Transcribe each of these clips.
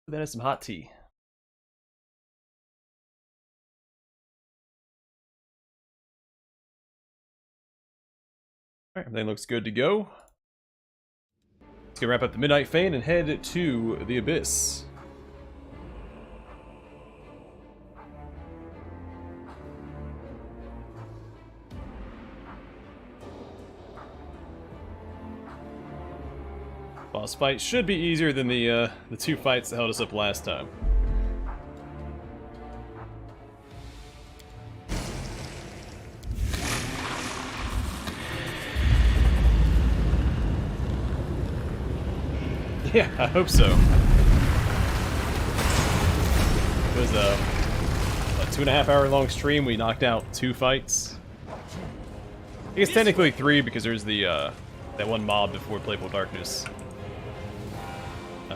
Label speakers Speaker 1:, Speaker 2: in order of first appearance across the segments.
Speaker 1: That is some hot tea. Alright, everything looks good to go. Let's go wrap up the Midnight Feint and head to the Abyss. Boss fight should be easier than the two fights that held us up last time. Yeah, I hope so. It was a 2.5 hour long stream. We knocked out 2 fights. I guess technically 3 because there's the that one mob before Playful Darkness.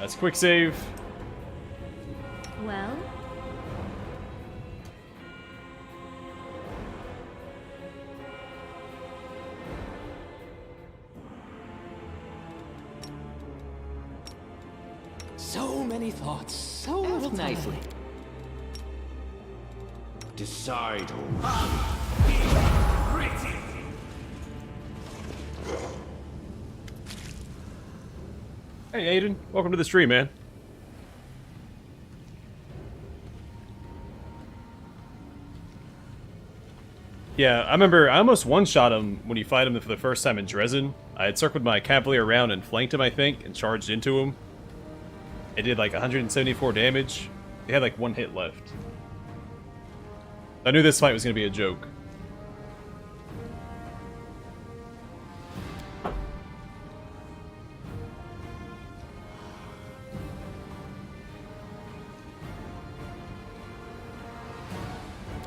Speaker 1: It's a quick save.
Speaker 2: Well?
Speaker 3: So many thoughts, so little nicely. Decide who.
Speaker 1: Hey Aiden, welcome to the stream, man. Yeah, I remember I almost one-shot him when you fight him for the first time in Dresden. I had circled my Cavalier around and flanked him, I think, and charged into him. It did like 174 damage. They had like 1 hit left. I knew this fight was going to be a joke.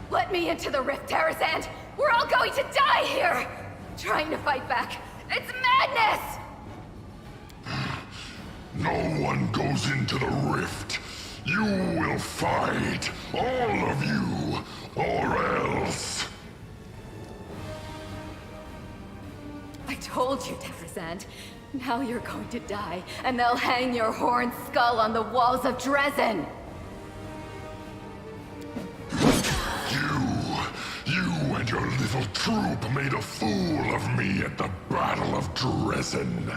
Speaker 4: Let me into the rift, Tarazand! We're all going to die here! Trying to fight back. It's madness!
Speaker 5: No one goes into the rift. You will fight, all of you, or else.
Speaker 4: I told you, Tarazand. Now you're going to die, and they'll hang your horned skull on the walls of Dresden!
Speaker 5: You and your little troop made a fool of me at the Battle of Dresden.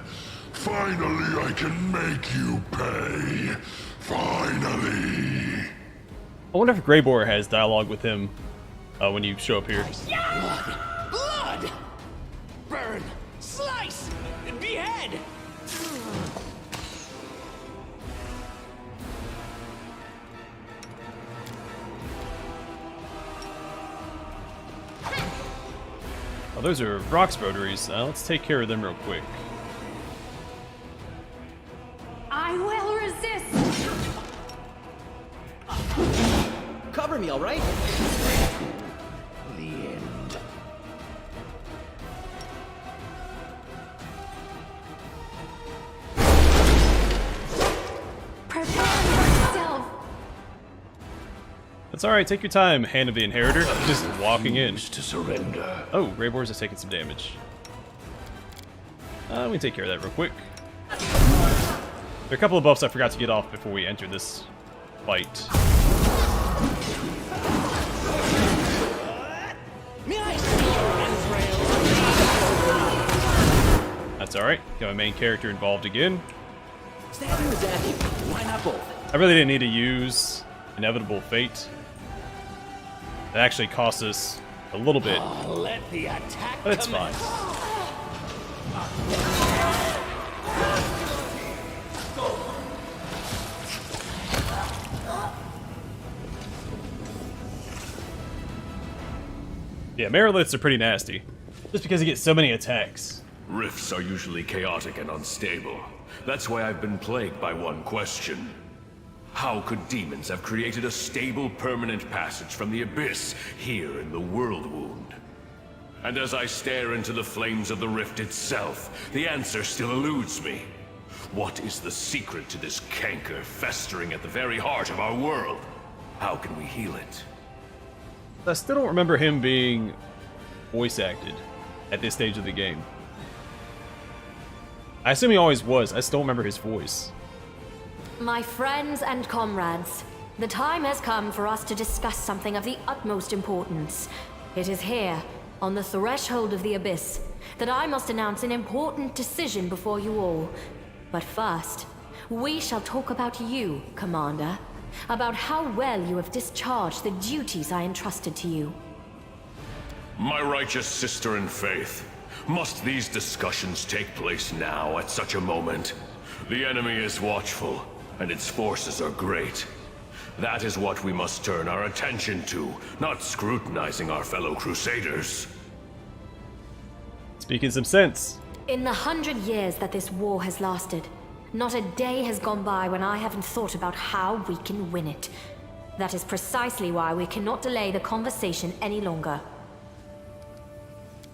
Speaker 5: Finally, I can make you pay. Finally.
Speaker 1: I wonder if Greybor has dialogue with him when you show up here.
Speaker 3: Blood! Burn! Slice! Behead!
Speaker 1: Oh, those are Rox votaries. Let's take care of them real quick.
Speaker 2: I will resist!
Speaker 3: Cover me, alright? The end.
Speaker 2: Prepare yourself!
Speaker 1: That's alright, take your time, Hand of the Inheritor. Just walking in.
Speaker 5: To surrender.
Speaker 1: Oh, Greyboar's is taking some damage. Let me take care of that real quick. There are a couple of buffs I forgot to get off before we enter this fight. That's alright. Got my main character involved again. I really didn't need to use Inevitable Fate. It actually cost us a little bit, but it's fine. Yeah, Mariliths are pretty nasty, just because he gets so many attacks.
Speaker 6: Rifts are usually chaotic and unstable. That's why I've been plagued by one question. How could demons have created a stable, permanent passage from the Abyss here in the World Wound? And as I stare into the flames of the rift itself, the answer still eludes me. What is the secret to this canker festering at the very heart of our world? How can we heal it?
Speaker 1: I still don't remember him being voice acted at this stage of the game. I assume he always was. I still don't remember his voice.
Speaker 4: My friends and comrades, the time has come for us to discuss something of the utmost importance. It is here, on the threshold of the Abyss, that I must announce an important decision before you all. But first, we shall talk about you, Commander. About how well you have discharged the duties I entrusted to you.
Speaker 6: My righteous sister in faith, must these discussions take place now at such a moment? The enemy is watchful, and its forces are great. That is what we must turn our attention to, not scrutinizing our fellow Crusaders.
Speaker 1: Speaking some sense.
Speaker 4: In the 100 years that this war has lasted, not a day has gone by when I haven't thought about how we can win it. That is precisely why we cannot delay the conversation any longer.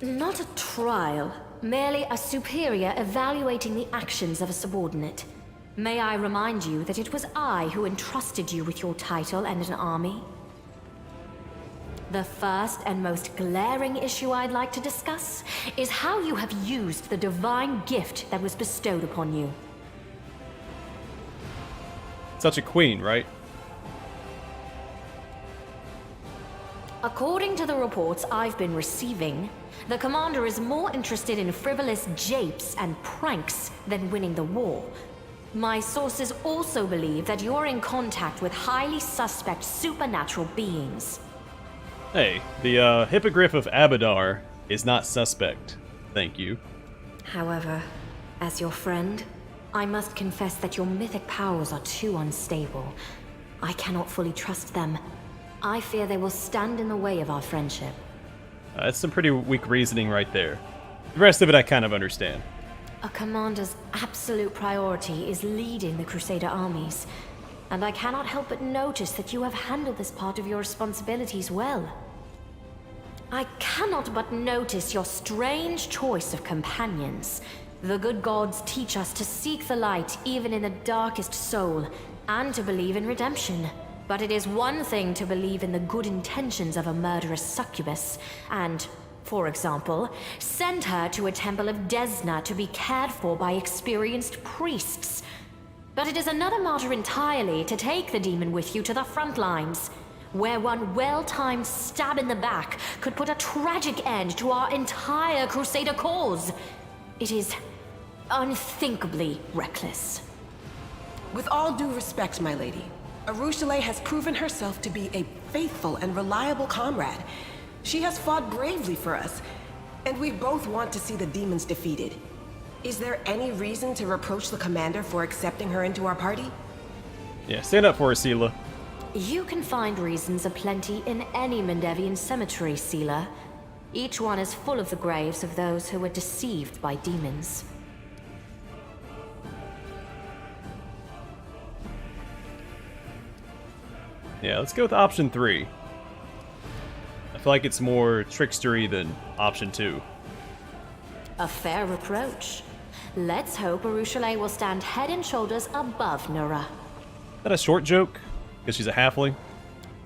Speaker 4: Not a trial, merely a superior evaluating the actions of a subordinate. May I remind you that it was I who entrusted you with your title and an army? The first and most glaring issue I'd like to discuss is how you have used the divine gift that was bestowed upon you.
Speaker 1: Such a queen, right?
Speaker 4: According to the reports I've been receiving, the commander is more interested in frivolous japes and pranks than winning the war. My sources also believe that you're in contact with highly suspect supernatural beings.
Speaker 1: Hey, the Hippogriff of Abadar is not suspect. Thank you.
Speaker 4: However, as your friend, I must confess that your mythic powers are too unstable. I cannot fully trust them. I fear they will stand in the way of our friendship.
Speaker 1: That's some pretty weak reasoning right there. The rest of it I kind of understand.
Speaker 4: A commander's absolute priority is leading the Crusader armies, and I cannot help but notice that you have handled this part of your responsibilities well. I cannot but notice your strange choice of companions. The good gods teach us to seek the light even in the darkest soul, and to believe in redemption. But it is one thing to believe in the good intentions of a murderous succubus, and, for example, send her to a temple of Desna to be cared for by experienced priests. But it is another matter entirely to take the demon with you to the front lines, where one well-timed stab in the back could put a tragic end to our entire Crusader cause. It is unthinkably reckless.
Speaker 7: With all due respect, my lady, Alushinyrra has proven herself to be a faithful and reliable comrade. She has fought bravely for us, and we both want to see the demons defeated. Is there any reason to reproach the commander for accepting her into our party?
Speaker 1: Yeah, stand up for her, Sela.
Speaker 4: You can find reasons aplenty in any Mendevian cemetery, Sela. Each one is full of the graves of those who were deceived by demons.
Speaker 1: Yeah, let's go with option 3. I feel like it's more trickstery than option 2.
Speaker 4: A fair reproach. Let's hope Alushinyrra will stand head and shoulders above Nura.
Speaker 1: Is that a short joke? Because she's a halfling?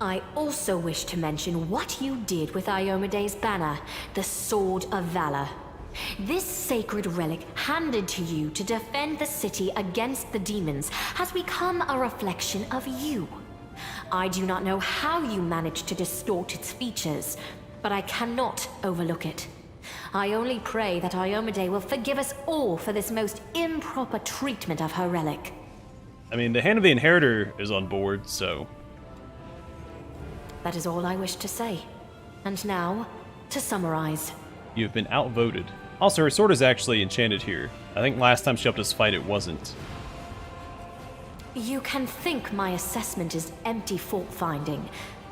Speaker 4: I also wish to mention what you did with Iomede's banner, the Sword of Valor. This sacred relic, handed to you to defend the city against the demons, has become a reflection of you. I do not know how you managed to distort its features, but I cannot overlook it. I only pray that Iomede will forgive us all for this most improper treatment of her relic.
Speaker 1: I mean, the Hand of the Inheritor is on board, so...
Speaker 4: That is all I wish to say. And now, to summarize.
Speaker 1: You've been outvoted. Also, her sword is actually enchanted here. I think last time she helped us fight it wasn't.
Speaker 4: You can think my assessment is empty fault-finding,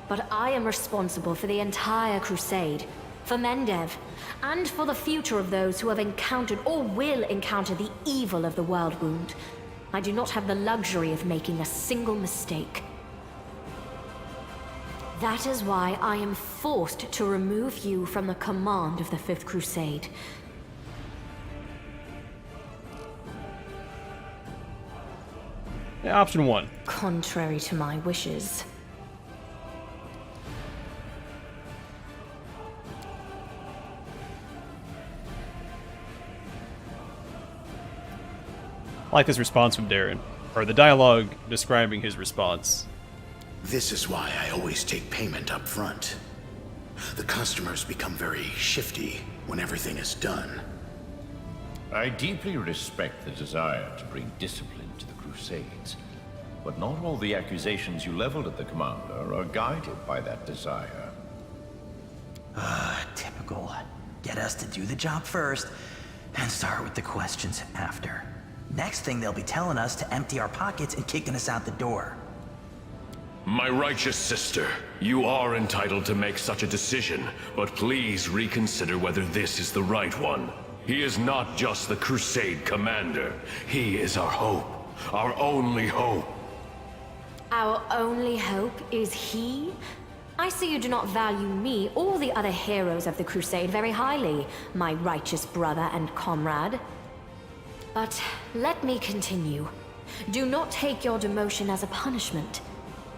Speaker 4: but I am responsible for the entire crusade, for Mendev, and for the future of those who have encountered or will encounter the evil of the World Wound. I do not have the luxury of making a single mistake. That is why I am forced to remove you from the command of the Fifth Crusade.
Speaker 1: Yeah, option 1.
Speaker 4: Contrary to my wishes.
Speaker 1: I like this response from Darren. or the dialogue describing his response.
Speaker 8: This is why I always take payment up front. The customers become very shifty when everything is done.
Speaker 9: I deeply respect the desire to bring discipline to the Crusades, but not all the accusations you leveled at the Commander are guided by that desire.
Speaker 10: Typical. Get us to do the job first, and start with the questions after. Next thing they'll be telling us to empty our pockets and kicking us out the door.
Speaker 6: My righteous sister, you are entitled to make such a decision, but please reconsider whether this is the right one. He is not just the Crusade commander. He is our hope. Our only hope.
Speaker 4: Our only hope is he? I see you do not value me or the other heroes of the Crusade very highly, my righteous brother and comrade. But let me continue. Do not take your demotion as a punishment.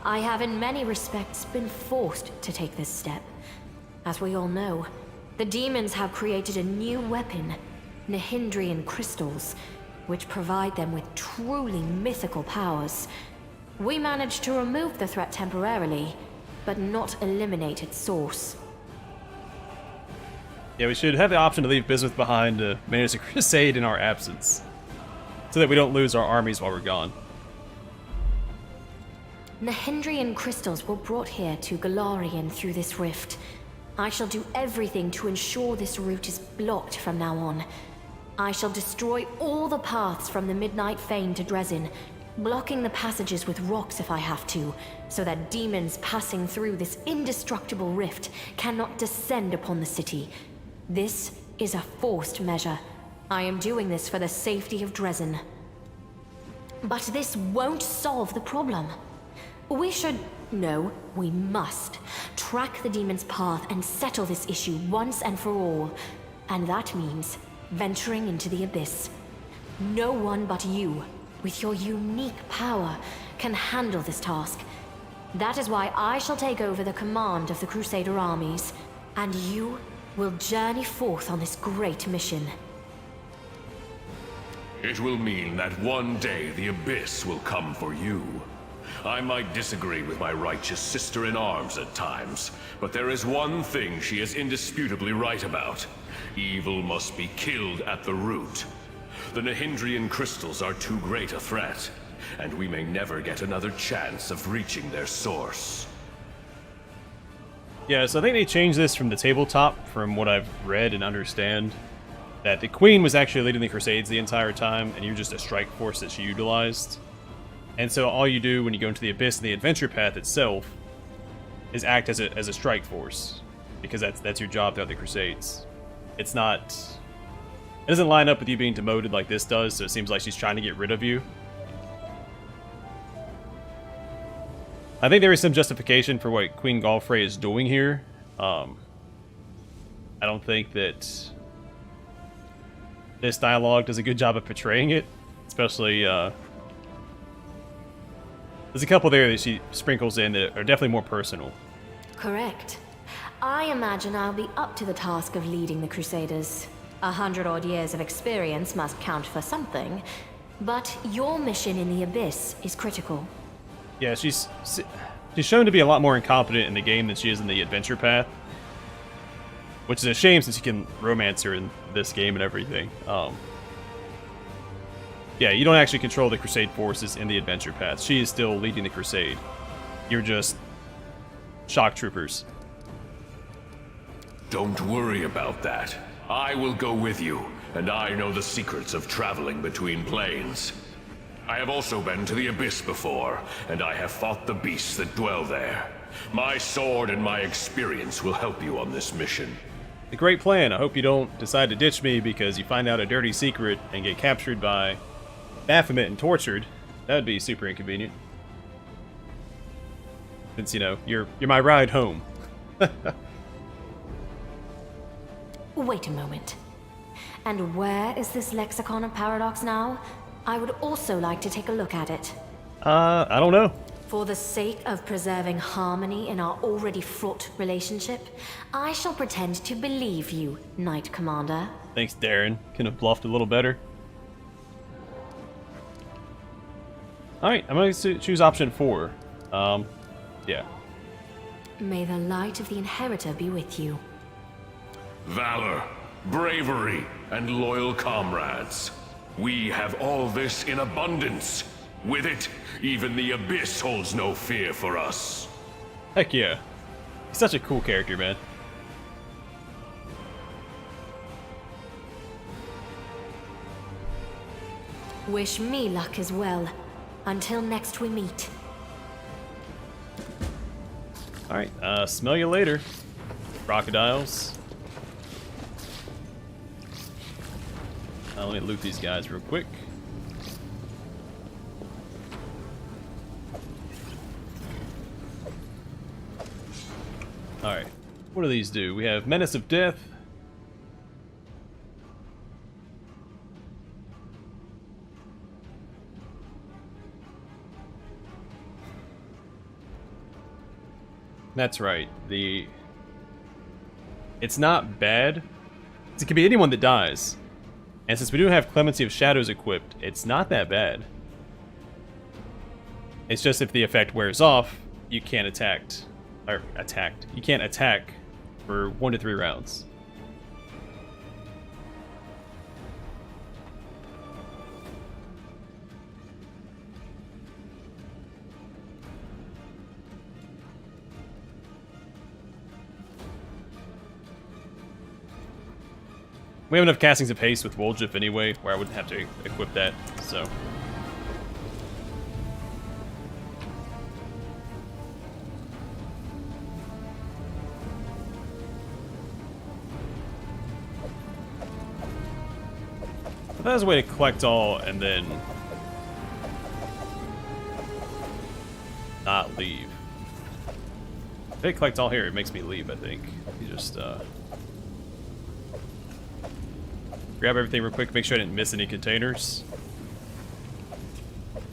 Speaker 4: I have in many respects been forced to take this step. As we all know, the demons have created a new weapon, Nihindrian crystals, which provide them with truly mythical powers. We managed to remove the threat temporarily, but not eliminate its source.
Speaker 1: Yeah, we should have the option to leave Bismuth behind to manage the Crusade in our absence, so that we don't lose our armies while we're gone.
Speaker 4: Nihindrian crystals were brought here to Galarian through this rift. I shall do everything to ensure this route is blocked from now on. I shall destroy all the paths from the Midnight Fane to Dresden, blocking the passages with rocks if I have to, so that demons passing through this indestructible rift cannot descend upon the city. This is a forced measure. I am doing this for the safety of Dresden. But this won't solve the problem. We should... no, we must track the demon's path and settle this issue once and for all. And that means venturing into the Abyss. No one but you, with your unique power, can handle this task. That is why I shall take over the command of the Crusader armies, and you will journey forth on this great mission.
Speaker 6: It will mean that one day the Abyss will come for you. I might disagree with my righteous sister in arms at times, but there is one thing she is indisputably right about. Evil must be killed at the root. The Nihindrian crystals are too great a threat, and we may never get another chance of reaching their source.
Speaker 1: Yeah, so I think they changed this from the tabletop, from what I've read and understand, that the Queen was actually leading the Crusades the entire time, and you're just a strike force that she utilized. And so all you do when you go into the Abyss and the adventure path itself is act as a strike force, because that's your job throughout the Crusades. It's not... it doesn't line up with you being demoted like this does, so it seems like she's trying to get rid of you. I think there is some justification for what Queen Galfrey is doing here. I don't think that this dialogue does a good job of portraying it, especially... there's a couple there that she sprinkles in that are definitely more personal.
Speaker 4: Correct. I imagine I'll be up to the task of leading the Crusaders. 100-odd years of experience must count for something, but your mission in the Abyss is critical.
Speaker 1: Yeah, she's shown to be a lot more incompetent in the game than she is in the adventure path, which is a shame since you can romance her in this game and everything. Yeah, you don't actually control the Crusade forces in the adventure path. She is still leading the Crusade. You're just shock troopers.
Speaker 6: Don't worry about that. I will go with you, and I know the secrets of traveling between planes. I have also been to the Abyss before, and I have fought the beasts that dwell there. My sword and my experience will help you on this mission.
Speaker 1: A great plan. I hope you don't decide to ditch me because you find out a dirty secret and get captured by Baphomet and tortured. That would be super inconvenient. Since, you know, you're my ride home.
Speaker 4: Wait a moment. And where is this lexicon of paradox now? I would also like to take a look at it.
Speaker 1: I don't know.
Speaker 4: For the sake of preserving harmony in our already fraught relationship, I shall pretend to believe you, Knight Commander.
Speaker 1: Thanks, Darren. Could have bluffed a little better. Alright, I'm going to choose option 4. Yeah.
Speaker 4: May the light of the Inheritor be with you.
Speaker 6: Valor, bravery, and loyal comrades. We have all this in abundance. With it, even the Abyss holds no fear for us.
Speaker 1: Heck yeah. He's such a cool character, man.
Speaker 4: Wish me luck as well. Until next we meet.
Speaker 1: Alright, smell you later, crocodiles. Let me loot these guys real quick. Alright, what do these do? We have Menace of Death. That's right. It's not bad. It could be anyone that dies. And since we do have Clemency of Shadows equipped, it's not that bad. It's just if the effect wears off, you can't attack. You can't attack for 1 to 3 rounds. We have enough castings of haste with Woljif anyway, where I wouldn't have to equip that, so. But that is a way to collect all and then not leave. If they collect all here, it makes me leave, I think. You just, grab everything real quick, make sure I didn't miss any containers.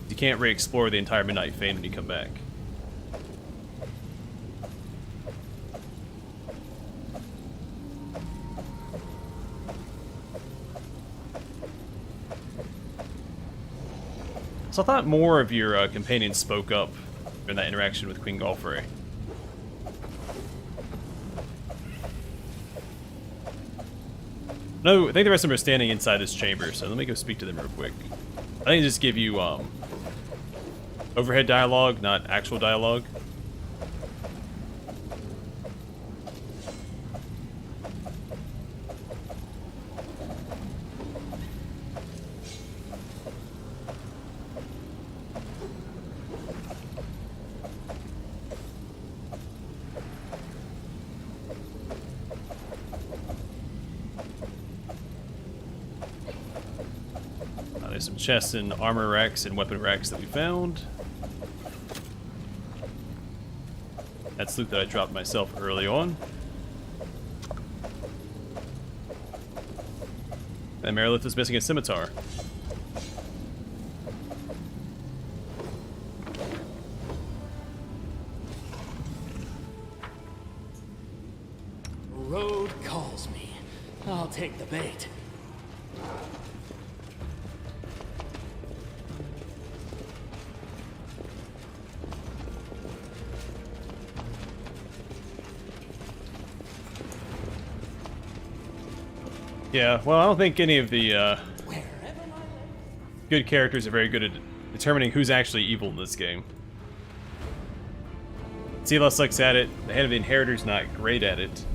Speaker 1: You can't re-explore the entire Midnight Fane when you come back. So I thought more of your companions spoke up during that interaction with Queen Galfrey. No, I think the rest of them are standing inside this chamber, so let me go speak to them real quick. I think just give you overhead dialogue, not actual dialogue. There's some chests and armor racks and weapon racks that we found. That's loot that I dropped myself early on. And Merilith is missing a scimitar.
Speaker 3: Road calls me. I'll take the bait.
Speaker 1: Yeah, well, I don't think any of the good characters are very good at determining who's actually evil in this game. Silas sucks at it. The Head of the Inheritor's not great at it.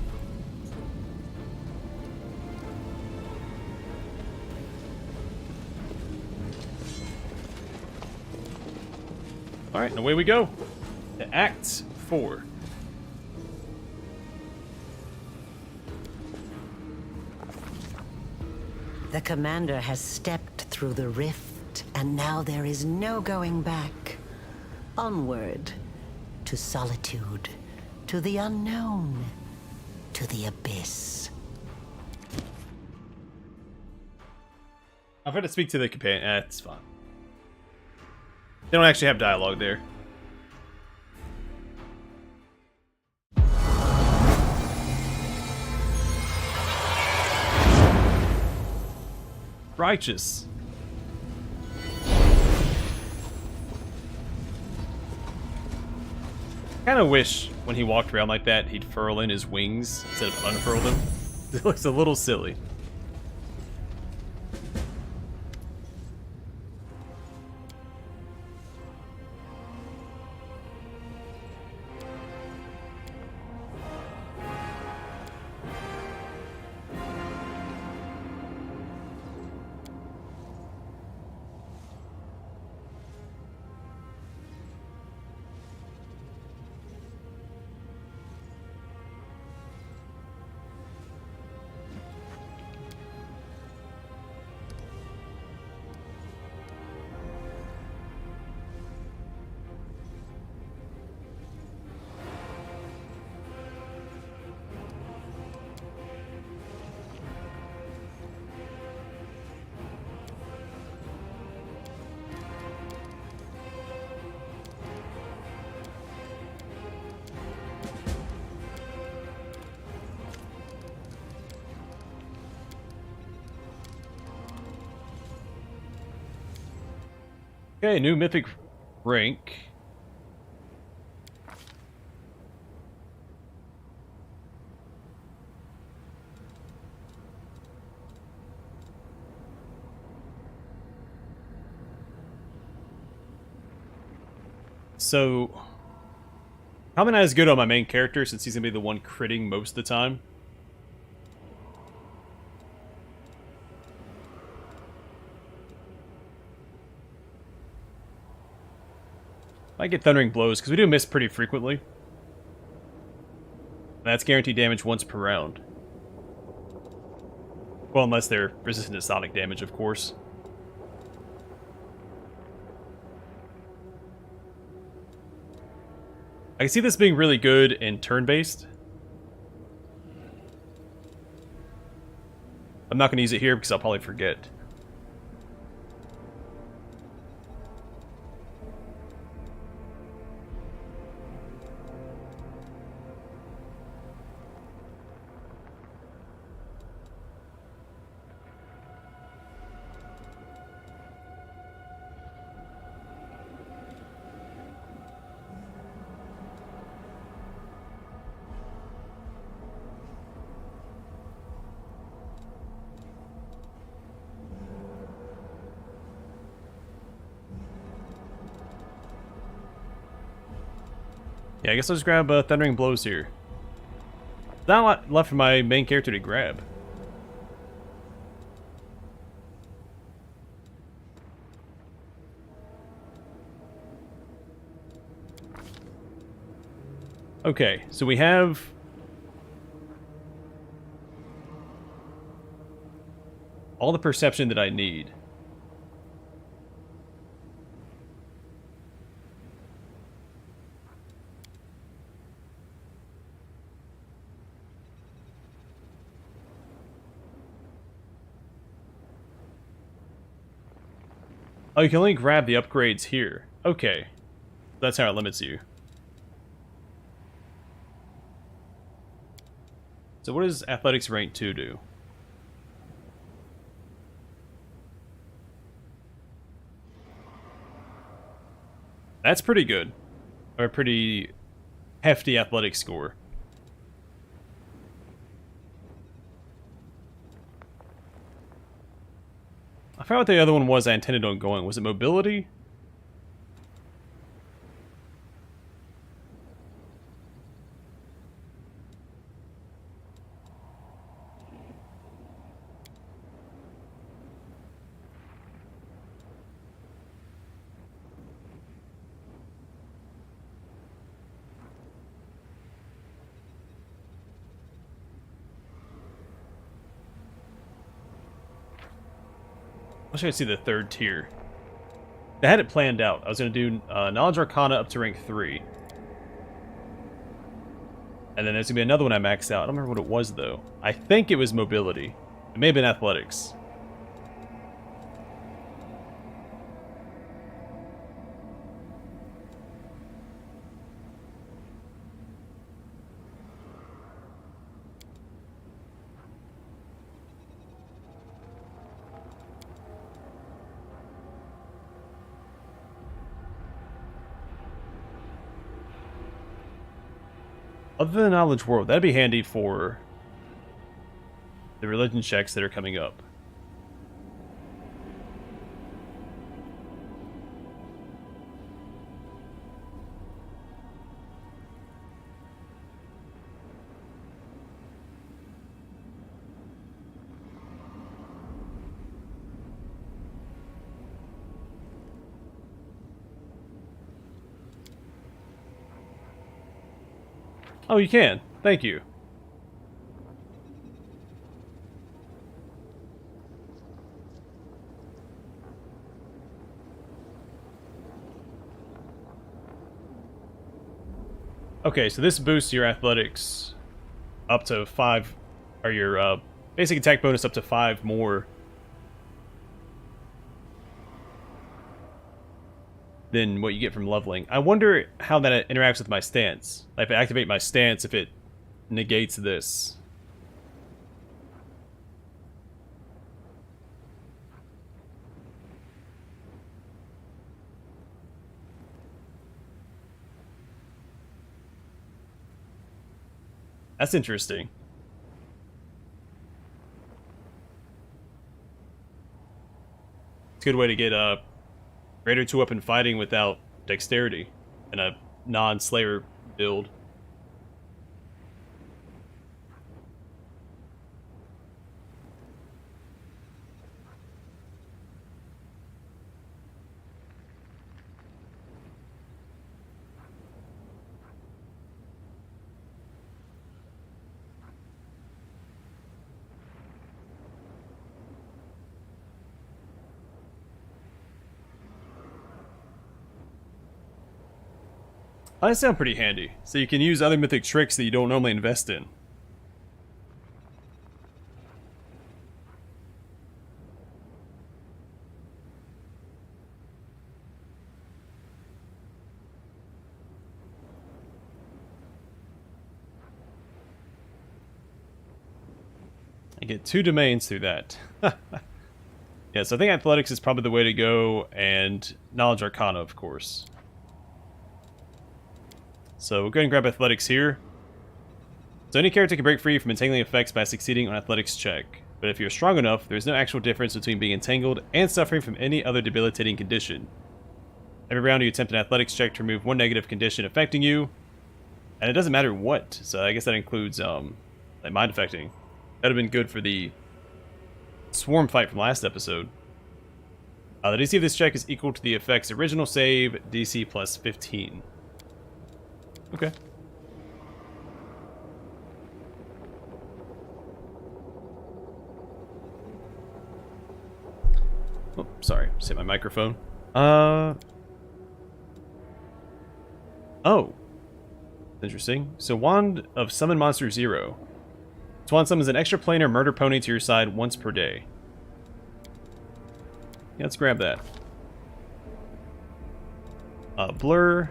Speaker 1: Alright, and away we go. To Act 4.
Speaker 11: The commander has stepped through the rift, and now there is no going back. Onward, to solitude, to the unknown, to the abyss.
Speaker 1: I've had to speak to the companion. It's fine. They don't actually have dialogue there. Righteous. Kind of wish when he walked around like that, he'd furl in his wings instead of unfurl them. It looks a little silly. Okay, new mythic rank. So, probably not as good on my main character since he's gonna be the one critting most of the time. I get Thundering Blows, because we do miss pretty frequently. That's guaranteed damage once per round. Well, unless they're resistant to sonic damage, of course. I can see this being really good in turn-based. I'm not going to use it here because I'll probably forget. Yeah, I guess I'll just grab Thundering Blows here. Not a lot left for my main character to grab. Okay, so we have... all the perception that I need. Oh, you can only grab the upgrades here. Okay. That's how it limits you. So what does Athletics rank 2 do? That's pretty good. Or a pretty hefty athletics score. I forgot what the other one was I intended on going. Was it mobility? I should see the third tier. I had it planned out. I was going to do Knowledge Arcana up to rank 3. And then there's going to be another one I maxed out. I don't remember what it was, though. I think it was Mobility. It may have been Athletics. Other than Knowledge World, that'd be handy for the religion checks that are coming up. Oh, you can. Thank you. Okay, so this boosts your athletics up to 5, or your basic attack bonus up to 5 more than what you get from leveling. I wonder how that interacts with my stance. Like if I activate my stance, if it negates this. That's interesting. It's a good way to get greater 2-weapon fighting without dexterity in a non-slayer build. That sounds pretty handy. So you can use other mythic tricks that you don't normally invest in. I get 2 domains through that. Yeah, so I think athletics is probably the way to go, and knowledge arcana, of course. So we'll go ahead and grab athletics here. So any character can break free from entangling effects by succeeding on athletics check. But if you're strong enough, there's no actual difference between being entangled and suffering from any other debilitating condition. Every round you attempt an athletics check to remove 1 negative condition affecting you. And it doesn't matter what, so I guess that includes like mind affecting. That would have been good for the swarm fight from last episode. The DC of this check is equal to the effect's original save, DC plus 15. Okay. Oh, sorry. Just hit my microphone. Oh. Interesting. So, Wand of Summon Monster 0. This wand summons an extra planar murder pony to your side once per day. Yeah, let's grab that. Blur.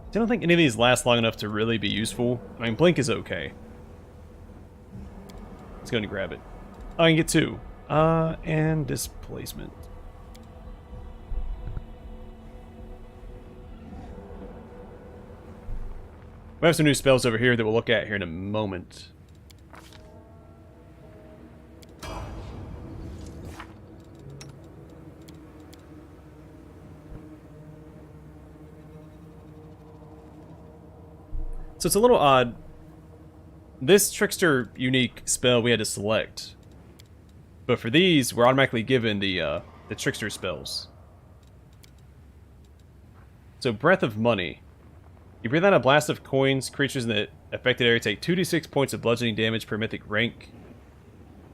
Speaker 1: I don't think any of these last long enough to really be useful. I mean, Blink is okay. Let's go and grab it. Oh, I can get 2. And Displacement. We have some new spells over here that we'll look at here in a moment. So it's a little odd. This Trickster unique spell we had to select. But for these, we're automatically given the Trickster spells. So Breath of Money. You breathe out a blast of coins. Creatures in the affected area take 2d6 points of bludgeoning damage per mythic rank.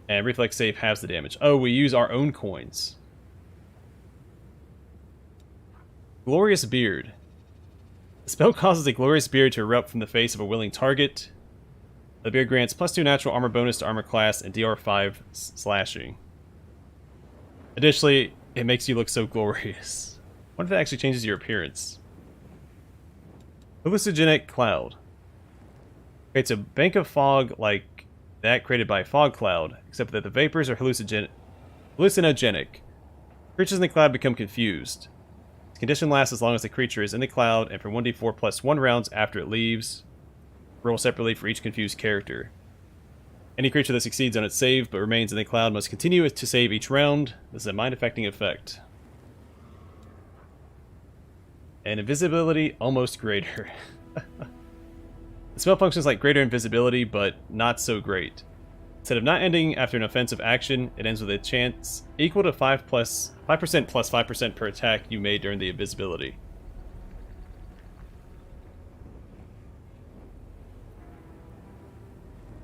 Speaker 1: And reflex save halves the damage. Oh, we use our own coins. Glorious Beard. The spell causes a glorious beard to erupt from the face of a willing target. The beard grants +2 natural armor bonus to armor class and DR5 slashing. Additionally, it makes you look so glorious. What if it actually changes your appearance? Hallucinogenic cloud. Okay, it's a bank of fog like that created by fog cloud, except that the vapors are hallucinogenic. Creatures in the cloud become confused. This condition lasts as long as the creature is in the cloud, and for 1d4 plus 1 rounds after it leaves. Roll separately for each confused character. Any creature that succeeds on its save but remains in the cloud must continue to save each round. This is a mind-affecting effect. And invisibility almost greater. The spell functions like greater invisibility, but not so great. Instead of not ending after an offensive action, it ends with a chance equal to 5% plus 5% per attack you made during the invisibility.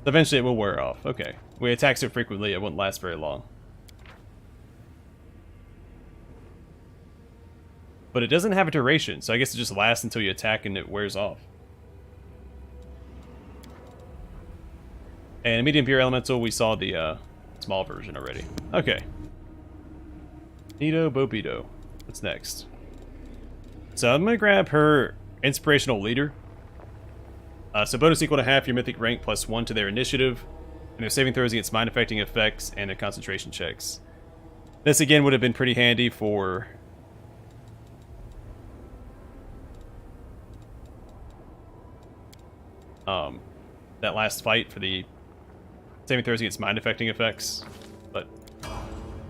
Speaker 1: Eventually it will wear off. Okay. We attack so frequently it won't last very long. But it doesn't have a duration, so I guess it just lasts until you attack and it wears off. And medium pure elemental, we saw the small version already. Okay. Nito Bobido. What's next? So I'm gonna grab her inspirational leader. So bonus equal to half your mythic rank plus 1 to their initiative, and their saving throws against mind affecting effects and their concentration checks. This again would have been pretty handy for that last fight for the saving throws against mind affecting effects, but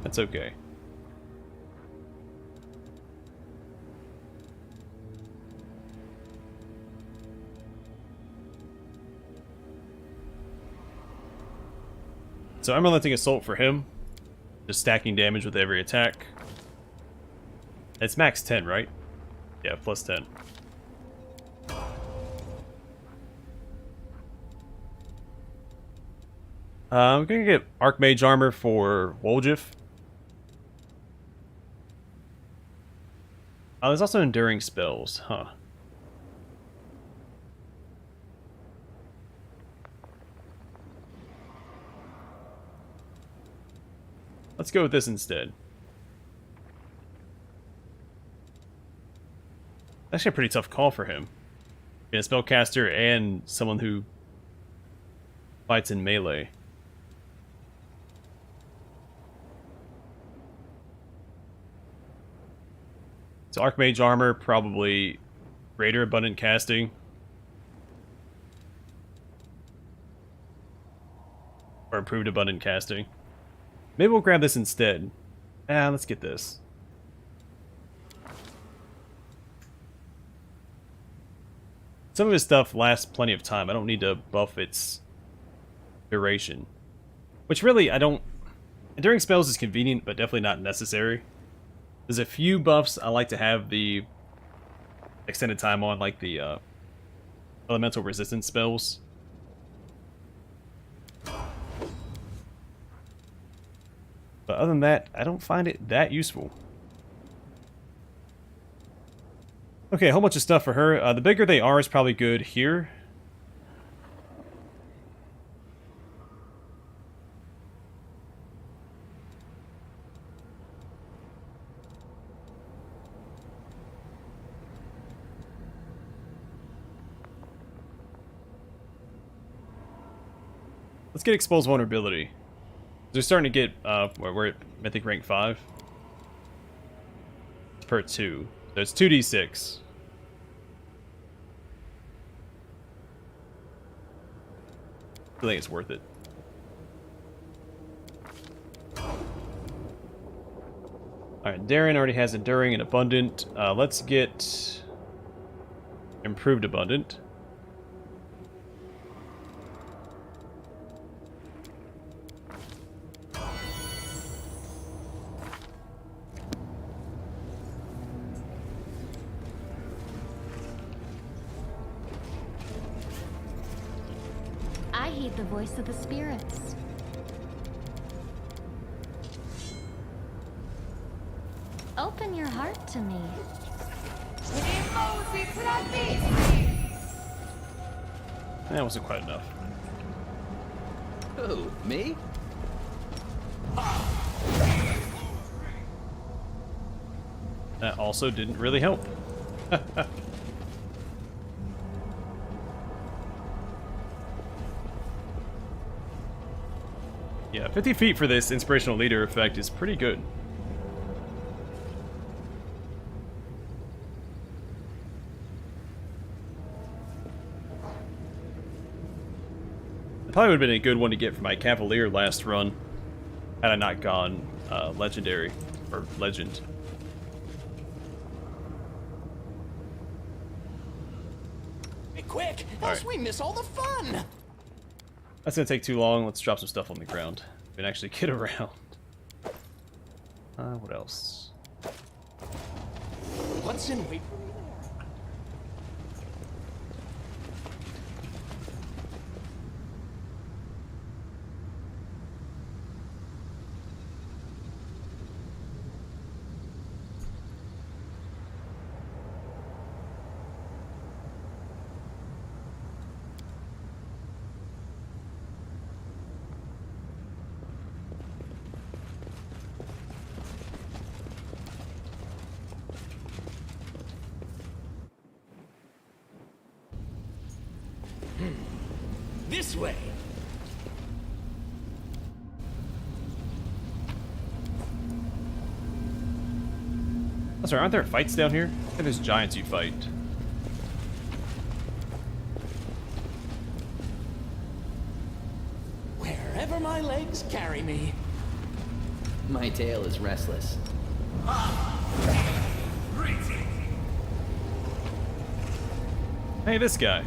Speaker 1: that's okay. So I'm relenting assault for him, just stacking damage with every attack. It's max 10, right? Yeah, plus 10. I'm gonna get Archmage armor for Woljif. Oh, there's also enduring spells, huh? Let's go with this instead. Actually a pretty tough call for him. Being a spellcaster and someone who fights in melee. So Archmage armor, probably greater abundant casting. Or improved abundant casting. Maybe we'll grab this instead. Let's get this. Some of his stuff lasts plenty of time. I don't need to buff its duration. Which really, I don't... Enduring spells is convenient, but definitely not necessary. There's a few buffs I like to have the extended time on, like the elemental resistance spells. But other than that, I don't find it that useful. Okay, a whole bunch of stuff for her. The bigger they are is probably good here. Let's get exposed vulnerability. They're starting to get, we're at Mythic rank 5. It's per 2. So it's 2d6. I think it's worth it. Alright, Darren already has Enduring and Abundant. Let's get Improved Abundant.
Speaker 2: I heed the voice of the spirits. Open your heart to me.
Speaker 1: That wasn't quite enough.
Speaker 3: Who, me?
Speaker 1: That also didn't really help. Yeah, 50 feet for this inspirational leader effect is pretty good. It probably would have been a good one to get for my Cavalier last run, had I not gone legendary, or legend.
Speaker 3: Hey, quick! Else we miss all the fun!
Speaker 1: That's gonna take too long. Let's drop some stuff on the ground and actually get around. What else?
Speaker 3: What's in wait? This way.
Speaker 1: Oh, sorry, aren't there fights down here? I think there's giants you fight.
Speaker 3: Wherever my legs carry me.
Speaker 12: My tail is restless.
Speaker 1: Hey, this guy.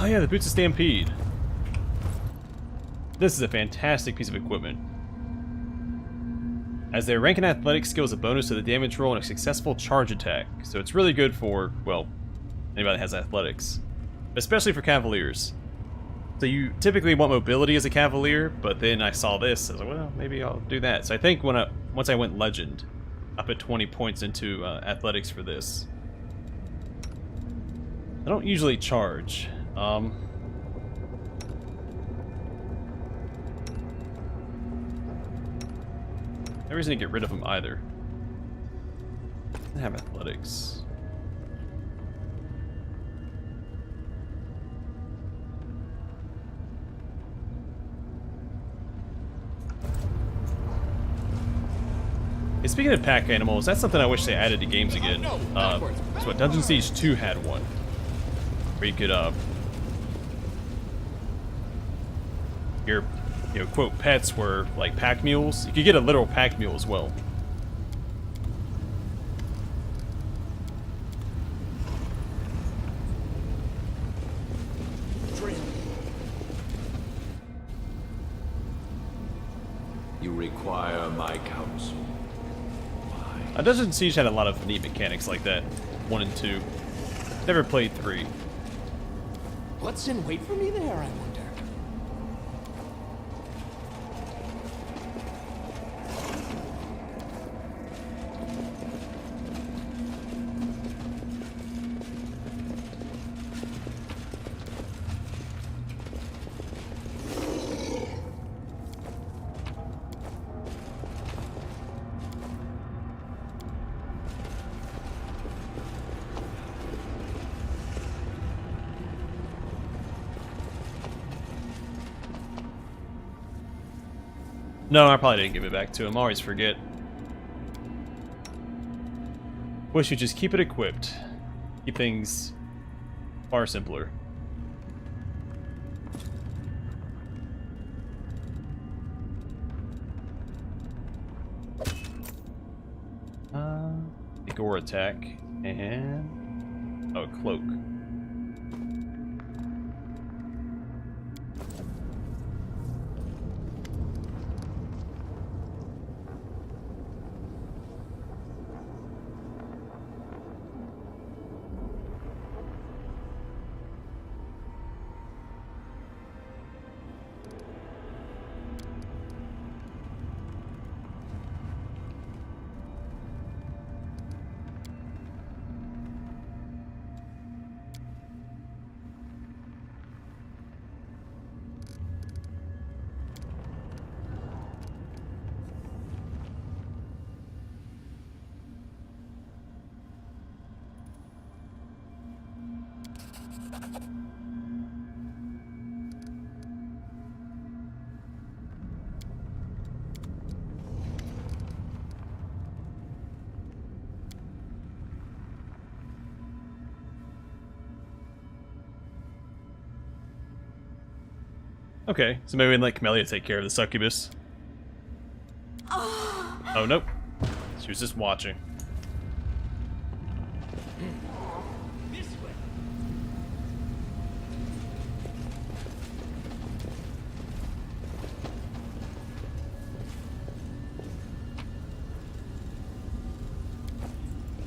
Speaker 1: Oh yeah, the Boots of Stampede. This is a fantastic piece of equipment. As their rank in athletics skill is a bonus to the damage roll and a successful charge attack, so it's really good for, well, anybody that has athletics. Especially for Cavaliers. So you typically want mobility as a Cavalier, but then I saw this, I was like, well, maybe I'll do that. So I think once I went Legend, I put 20 points into athletics for this. I don't usually charge. No reason to get rid of them either. I have athletics. Hey, speaking of pack animals, that's something I wish they added to games again. That's what Dungeon Siege 2 had one, where you could your quote pets were like pack mules. You could get a literal pack mule as well.
Speaker 6: require my counsel.
Speaker 1: Dungeon Siege had a lot of neat mechanics like that. 1 and 2. Never played 3.
Speaker 3: What's in wait for me there, I wonder?
Speaker 1: No, I probably didn't give it back to him. I always forget. Wish you'd just keep it equipped. Keep things far simpler. Gore attack and cloak. Okay, so maybe we can let Camellia take care of the succubus. Oh, nope. She was just watching.
Speaker 3: This way.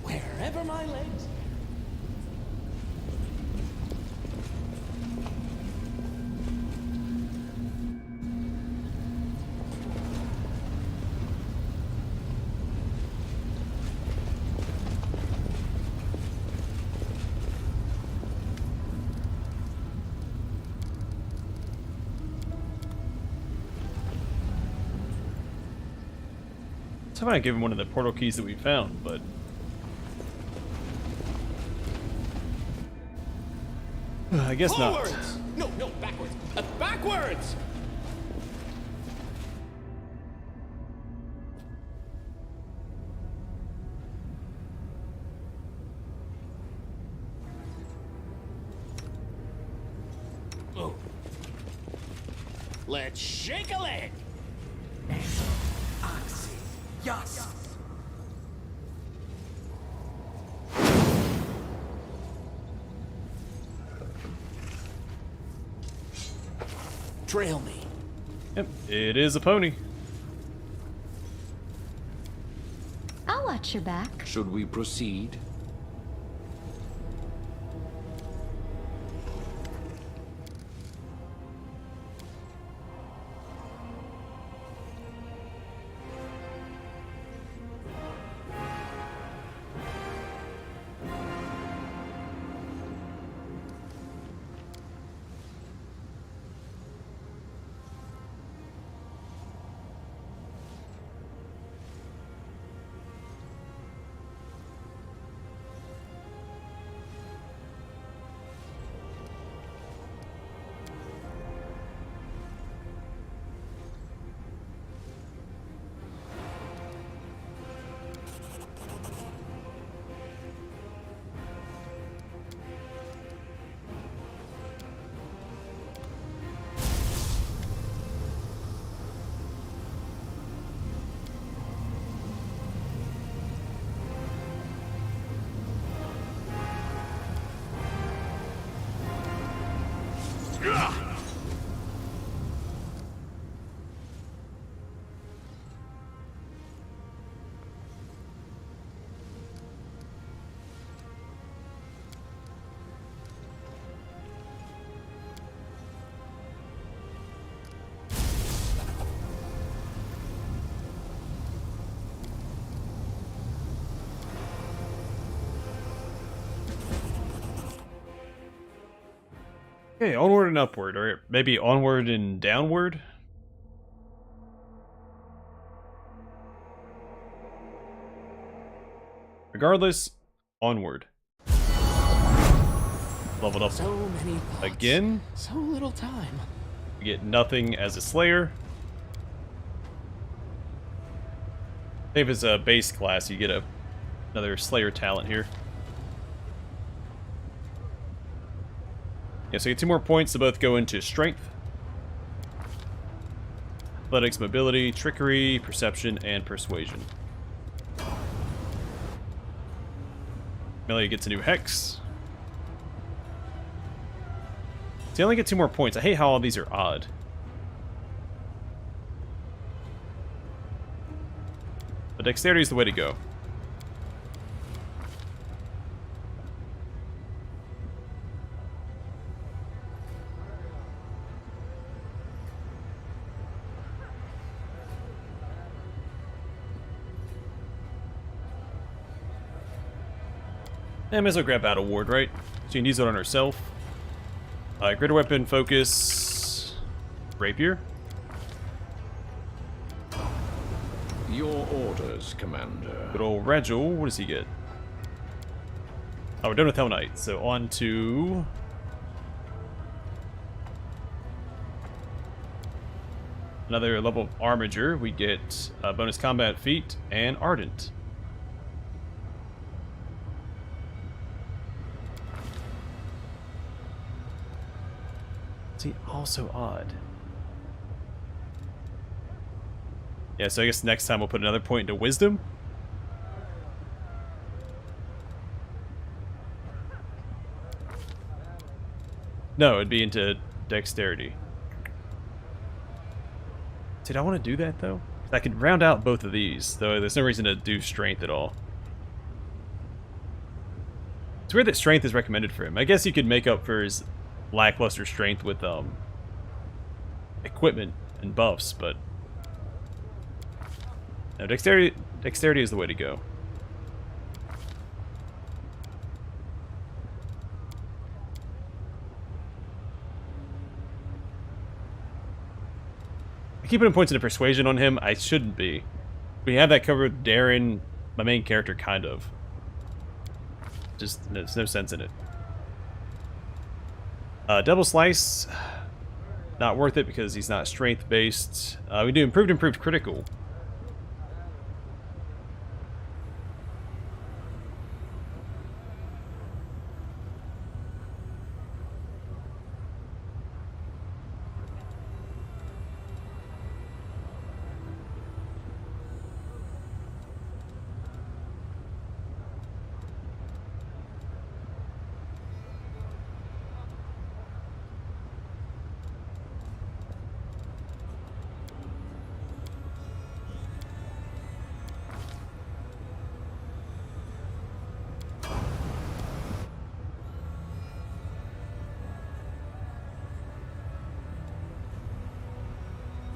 Speaker 3: Wherever my legs.
Speaker 1: I might give him one of the portal keys that we found, but I guess
Speaker 3: Forwards!
Speaker 1: not.
Speaker 3: No, backwards. Backwards! Oh. Let's shake a leg.
Speaker 10: Yes.
Speaker 3: Trail me.
Speaker 1: Yep, it is a pony.
Speaker 2: I'll watch your back.
Speaker 6: Should we proceed?
Speaker 1: Okay, onward and upward, or maybe onward and downward. Regardless, onward. Leveled up
Speaker 3: So many thoughts,
Speaker 1: again.
Speaker 3: so little time.
Speaker 1: You get nothing as a Slayer. Save as a base class, you get another Slayer talent here. Yeah, so you get 2 more points to both go into Strength, Athletics, Mobility, Trickery, Perception, and Persuasion. Melee gets a new Hex. So you only get 2 more points. I hate how all these are odd. But Dexterity is the way to go. And may as well grab Battle Ward, right? So you can use it on herself. Greater Weapon, Focus, Rapier.
Speaker 9: Your orders, Commander.
Speaker 1: Good old Regil, what does he get? Oh, we're done with Hell Knight, so on to... another level of Armiger. We get bonus combat feat and Ardent. See, also odd. Yeah, so I guess next time we'll put another point into Wisdom. No, it'd be into Dexterity. Did I want to do that, though? I could round out both of these, though there's no reason to do Strength at all. It's weird that Strength is recommended for him. I guess you could make up for his lackluster Strength with equipment and buffs, but no, Dexterity is the way to go. I keep putting points into Persuasion on him. I shouldn't be. We have that covered with Darren, my main character, kind of. Just there's no sense in it. Double Slice, not worth it because he's not strength based. We do improved critical.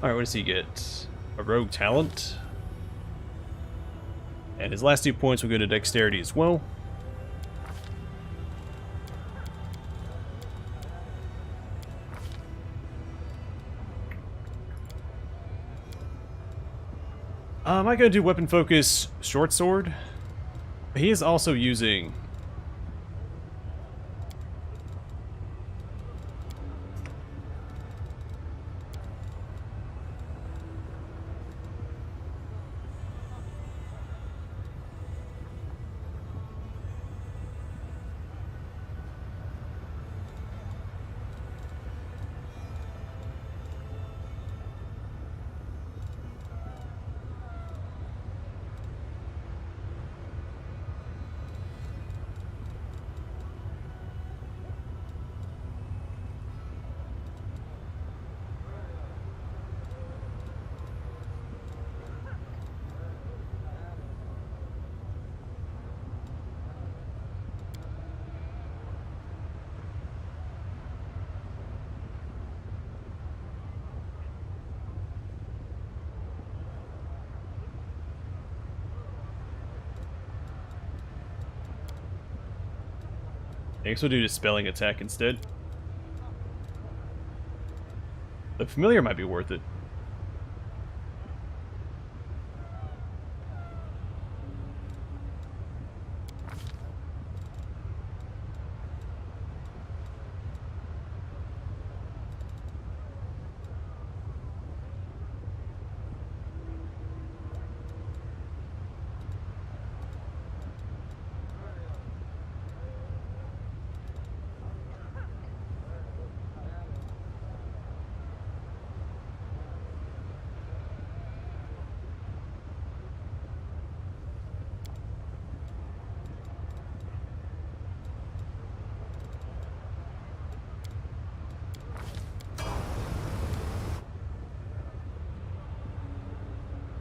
Speaker 1: Alright, what does he get? A rogue talent. And his last 2 points will go to Dexterity as well. I might go do Weapon Focus Short Sword. But he is also using... I guess we'll do Dispelling Attack instead. The familiar might be worth it.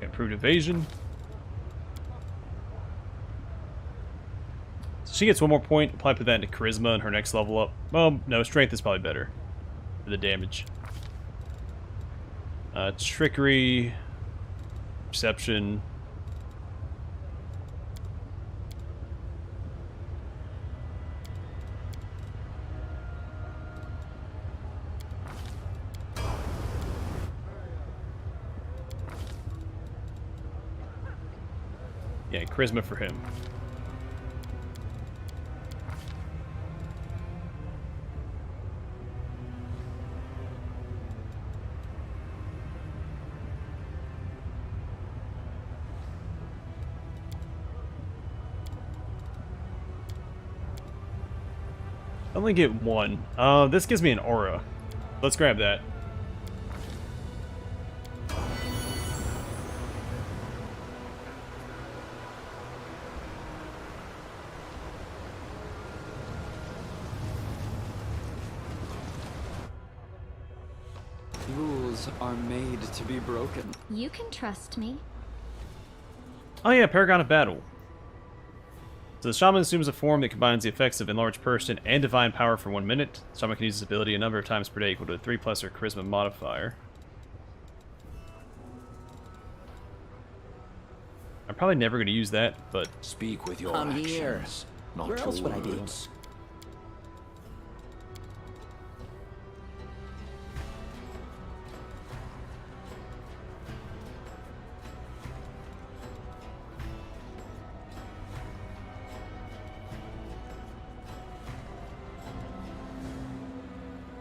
Speaker 1: Improved evasion. So she gets one more point. Probably put that into charisma and her next level up. Well, no, strength is probably better for the damage. Trickery, perception. Yeah, charisma for him. I only get one. This gives me an aura. Let's grab that.
Speaker 13: Rules are made to be broken.
Speaker 2: You can trust me.
Speaker 1: Oh yeah, Paragon of Battle. So the Shaman assumes a form that combines the effects of Enlarged Person and Divine Power for 1 minute. The Shaman can use this ability a number of times per day equal to a 3+ or Charisma modifier. I'm probably never going to use that, but...
Speaker 3: Speak with your
Speaker 12: I'm here.
Speaker 3: actions, not
Speaker 12: Where
Speaker 3: your
Speaker 12: else would I be?
Speaker 3: words.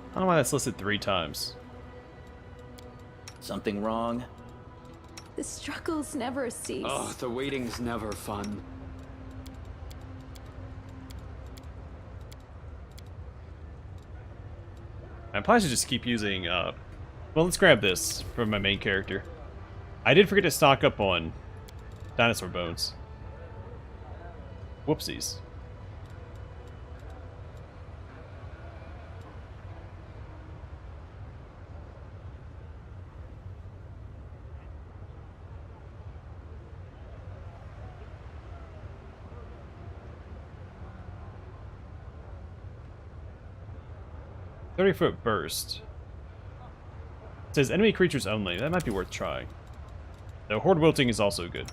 Speaker 1: I don't know why that's listed 3 times.
Speaker 12: Something wrong?
Speaker 2: The struggles never cease.
Speaker 13: Oh, the waiting's never fun.
Speaker 1: I probably should just keep using, well, let's grab this from my main character. I did forget to stock up on dinosaur bones. Whoopsies. "30-foot burst." It says enemy creatures only. That might be worth trying. Though horde wilting is also good.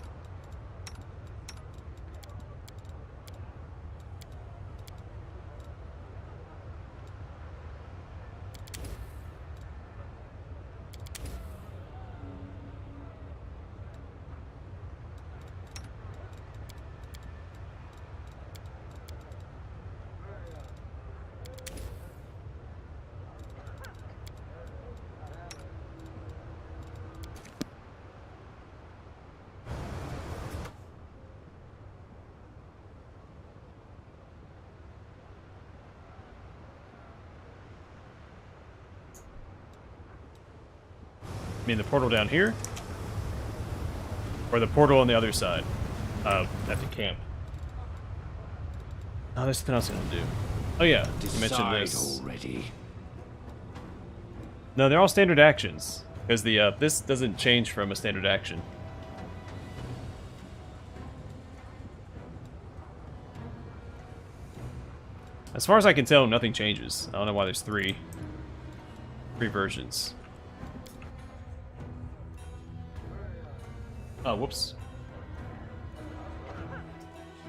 Speaker 1: I mean the portal down here? Or the portal on the other side? At the camp. Oh, there's something else I want to do. Oh yeah, you mentioned this.
Speaker 3: Already.
Speaker 1: No, they're all standard actions. Because the this doesn't change from a standard action. As far as I can tell, nothing changes. I don't know why there's three versions. Oh, whoops.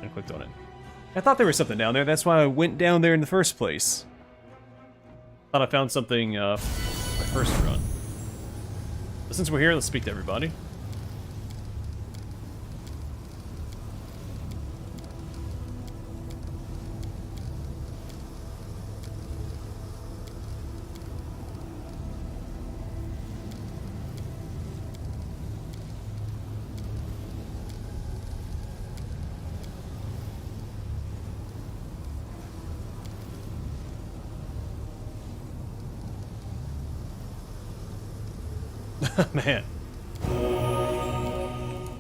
Speaker 1: I clicked on it. I thought there was something down there. That's why I went down there in the first place. Thought I found something my first run. Since we're here, let's speak to everybody. Man.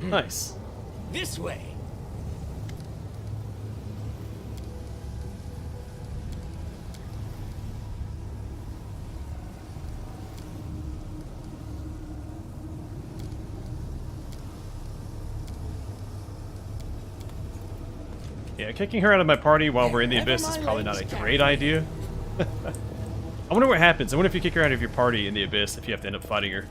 Speaker 1: Nice.
Speaker 3: This way.
Speaker 1: Yeah, kicking her out of my party while we're in the Abyss is probably not a great idea. I wonder what happens. I wonder if you kick her out of your party in the Abyss if you have to end up fighting her.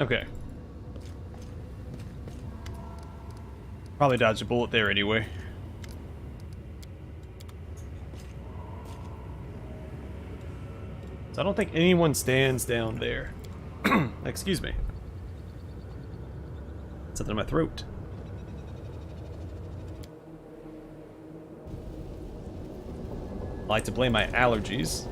Speaker 1: Okay. Probably dodged a bullet there anyway. So I don't think anyone stands down there. Excuse me. Something in my throat. I like to blame my allergies.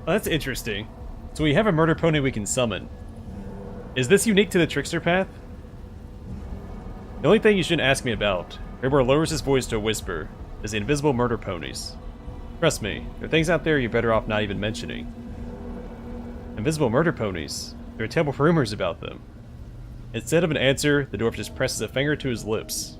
Speaker 1: Oh, that's interesting. So we have a murder pony we can summon. Is this unique to the Trickster path? The only thing you shouldn't ask me about, Herber lowers his voice to a whisper, is the invisible murder ponies. Trust me, there are things out there you're better off not even mentioning. Invisible murder ponies. There are terrible rumors about them. Instead of an answer, the dwarf just presses a finger to his lips.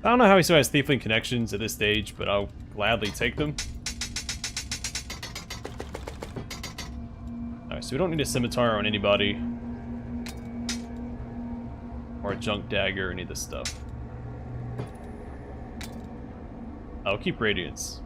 Speaker 1: I don't know how he still has Thiefling connections at this stage, but I'll gladly take them. Alright, so we don't need a scimitar on anybody. Or a junk dagger or any of this stuff. I'll keep Radiance.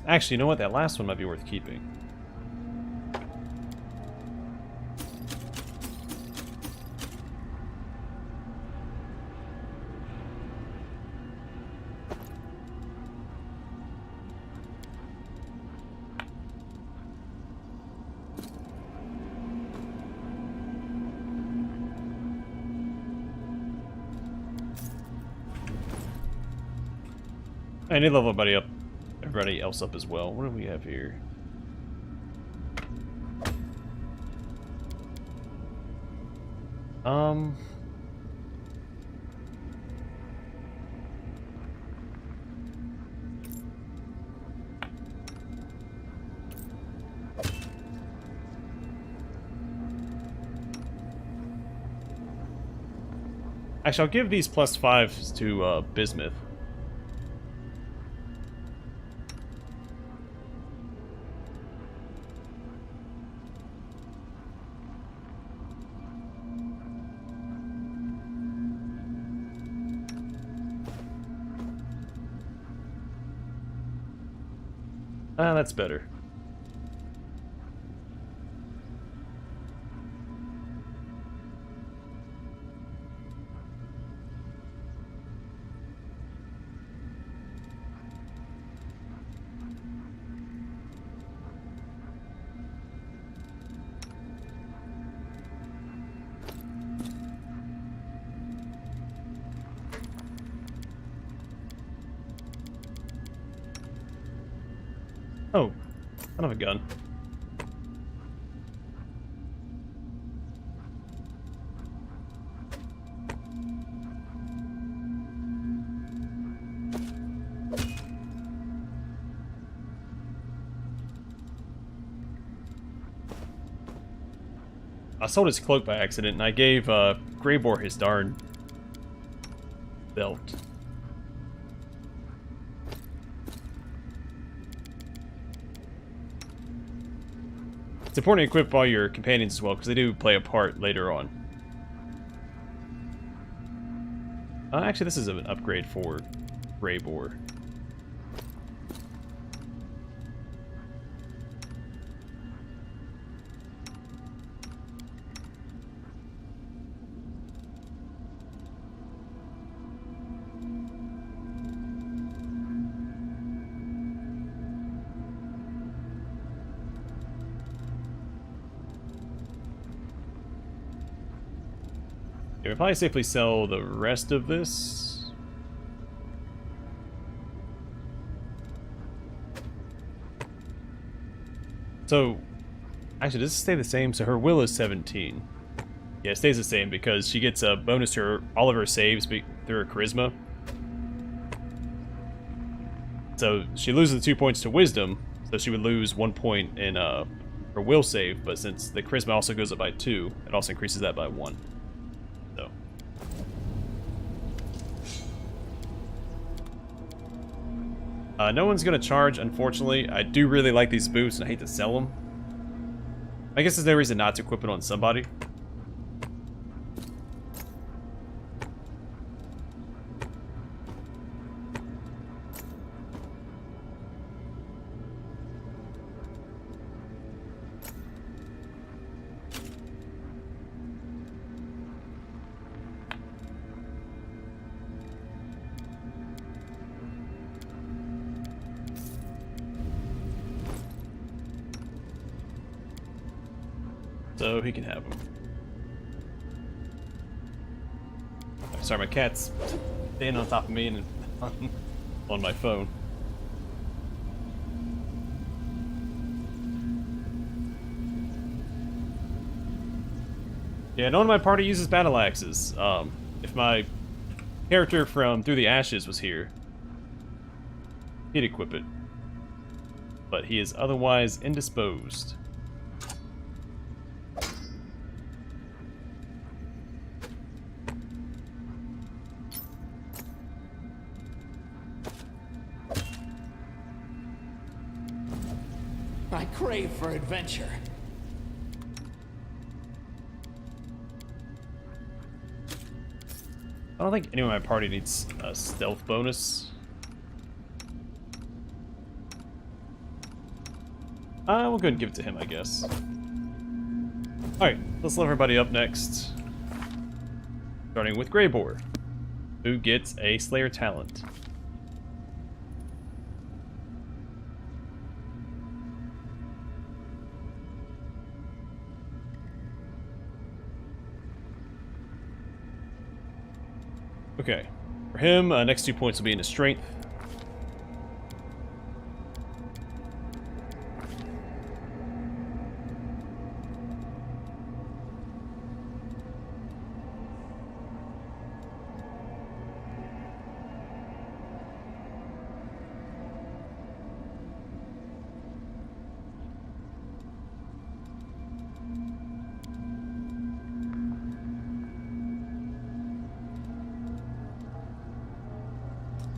Speaker 1: Actually, you know what? That last one might be worth keeping. I need to level everybody else up as well. What do we have here? Actually, I'll give these +5s to Bismuth. That's better. Oh, I don't have a gun. I sold his cloak by accident, and I gave Greyboar his darn belt. It's important to equip all your companions as well, because they do play a part later on. Actually, this is an upgrade for Greyboar. Yeah, we'll probably safely sell the rest of this. So, actually, does it stay the same? So her will is 17. Yeah, it stays the same because she gets a bonus to all of her saves through her charisma. So she loses 2 points to wisdom, so she would lose 1 point in her will save, but since the charisma also goes up by 2, it also increases that by 1. No one's going to charge, unfortunately. I do really like these boots, and I hate to sell them. I guess there's no reason not to equip it on somebody. So he can have them. Sorry, my cat's standing on top of me and on my phone. Yeah, no one in my party uses battle axes. If my character from Through the Ashes was here. He'd equip it. But he is otherwise indisposed.
Speaker 3: I crave for adventure.
Speaker 1: I don't think anyone in my party needs a stealth bonus. We'll go ahead and give it to him, I guess. Alright, let's let everybody up next. Starting with Greybore, who gets a Slayer talent. Okay, for him, next 2 points will be in his strength.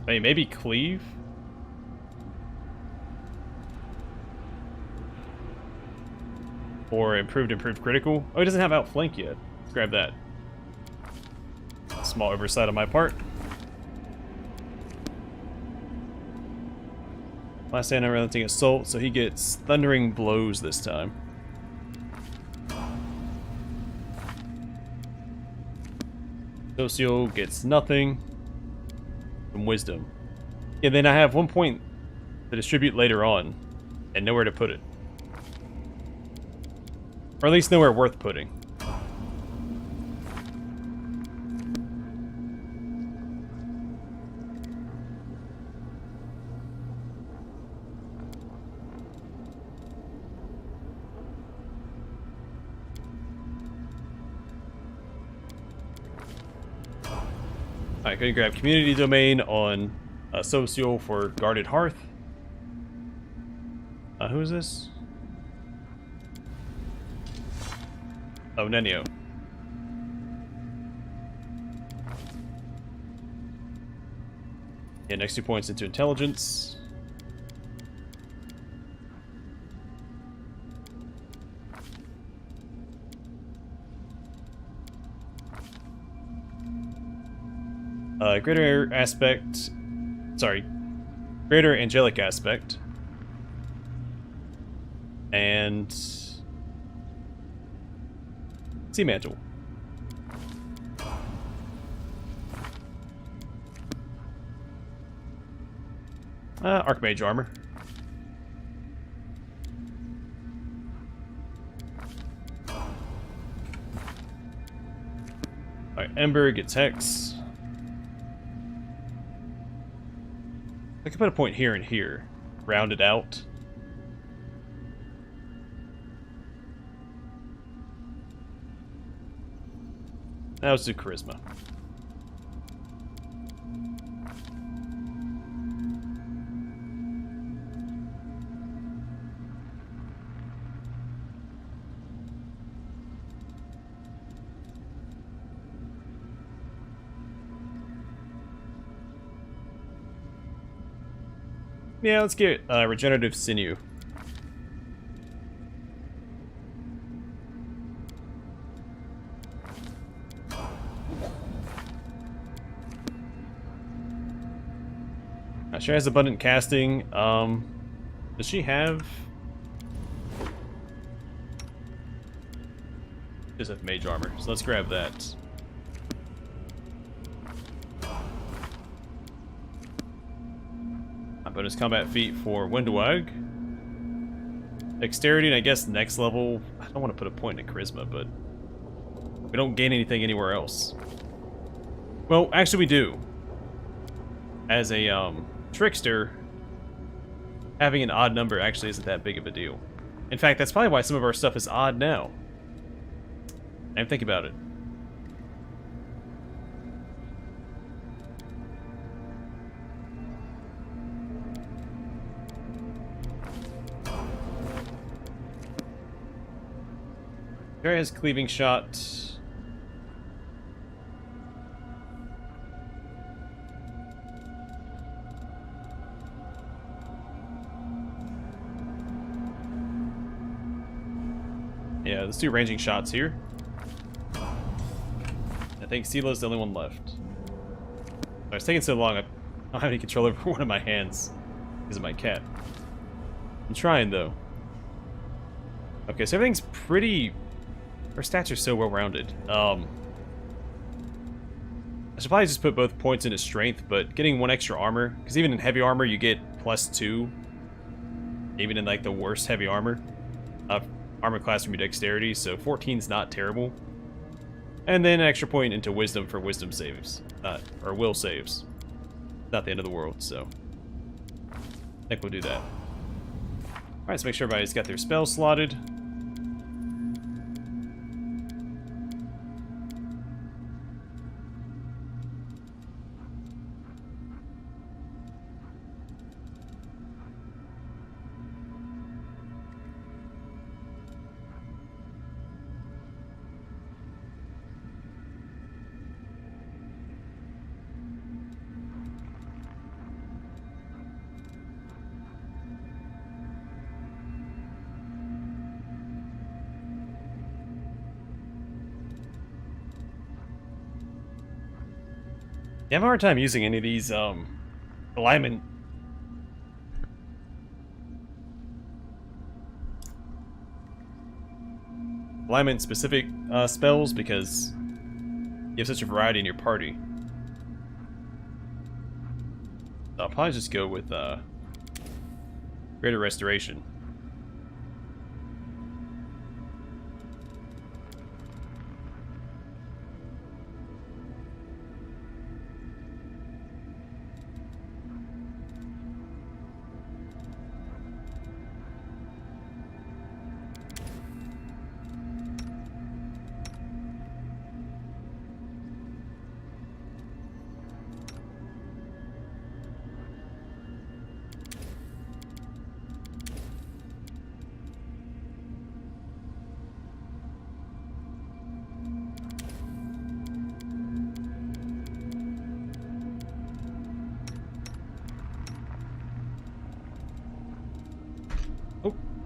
Speaker 1: Hey, maybe cleave? Or improved critical? Oh, he doesn't have outflank yet. Let's grab that. Small oversight on my part. Last stand unrelenting assault, so he gets thundering blows this time. Socio gets nothing. From wisdom. And then I have 1 point to distribute later on, and nowhere to put it. Or at least nowhere worth putting. Alright, go ahead and grab Community Domain on Socio for Guarded Hearth. Who is this? Oh, Nenio. Yeah, next 2 points into Intelligence. Greater aspect, sorry, greater angelic aspect, and sea mantle. Archmage armor. Alright, Ember gets Hex. I could put a point here and here. Round it out. Now let's do Charisma. Yeah, let's get Regenerative Sinew. She has abundant casting. Does she have? She does have mage armor, so let's grab that. Bonus combat feat for Windwag. Dexterity, and I guess next level. I don't want to put a point in Charisma, but we don't gain anything anywhere else. Well, actually, we do. As a Trickster, having an odd number actually isn't that big of a deal. In fact, that's probably why some of our stuff is odd now. And think about it. Jerry has cleaving shot. Yeah, let's do ranging shots here. I think Sila's the only one left. Oh, it's taking so long, I don't have any control over one of my hands because of my cat. I'm trying, though. Okay, so everything's pretty... Our stats are so well-rounded. I should probably just put both points into strength, but getting 1 extra armor, because even in heavy armor you get +2, even in like the worst heavy armor. Armor class from your dexterity, so 14's not terrible. And then an extra point into wisdom for wisdom saves. Or will saves. Not the end of the world, so I think we'll do that. Alright, let's make sure everybody's got their spells slotted. I have a hard time using any of these alignment specific spells because you have such a variety in your party. I'll probably just go with Greater Restoration.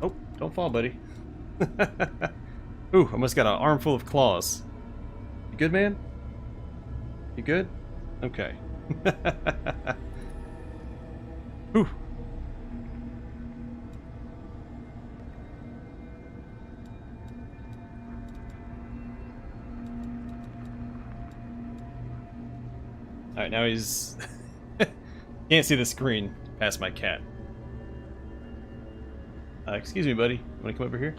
Speaker 1: Oh, don't fall, buddy. Ooh, almost got an armful of claws. You good, man? You good? Okay. Ooh. Alright, now he's... Can't see the screen past my cat. Excuse me, buddy. Wanna come over here?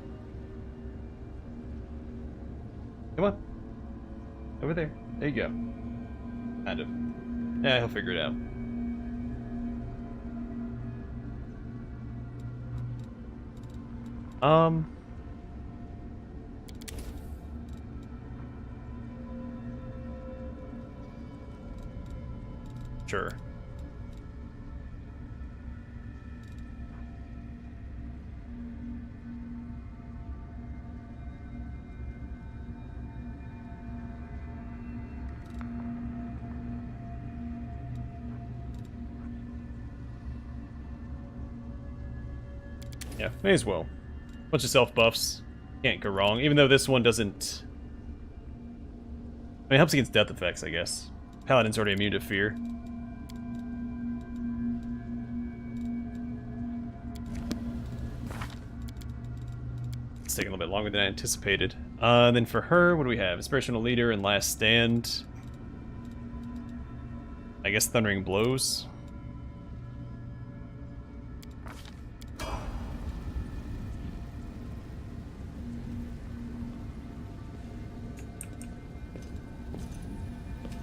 Speaker 1: Come on. Over there. There you go. Kind of. Yeah, he'll figure it out. Sure. Yeah, may as well. Bunch of self buffs. Can't go wrong. Even though this one doesn't... I mean, it helps against death effects, I guess. Paladin's already immune to fear. It's taking a little bit longer than I anticipated. Then for her, what do we have? Inspirational Leader and Last Stand. I guess Thundering Blows.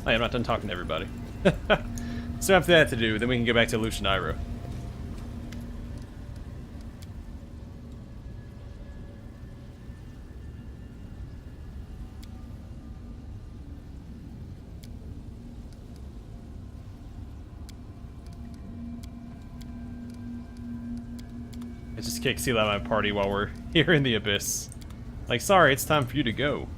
Speaker 1: Oh, yeah, I'm not done talking to everybody. So after that to do, then we can get back to Alushinyrra. I just kick Seal out of my party while we're here in the Abyss. Like, sorry, it's time for you to go.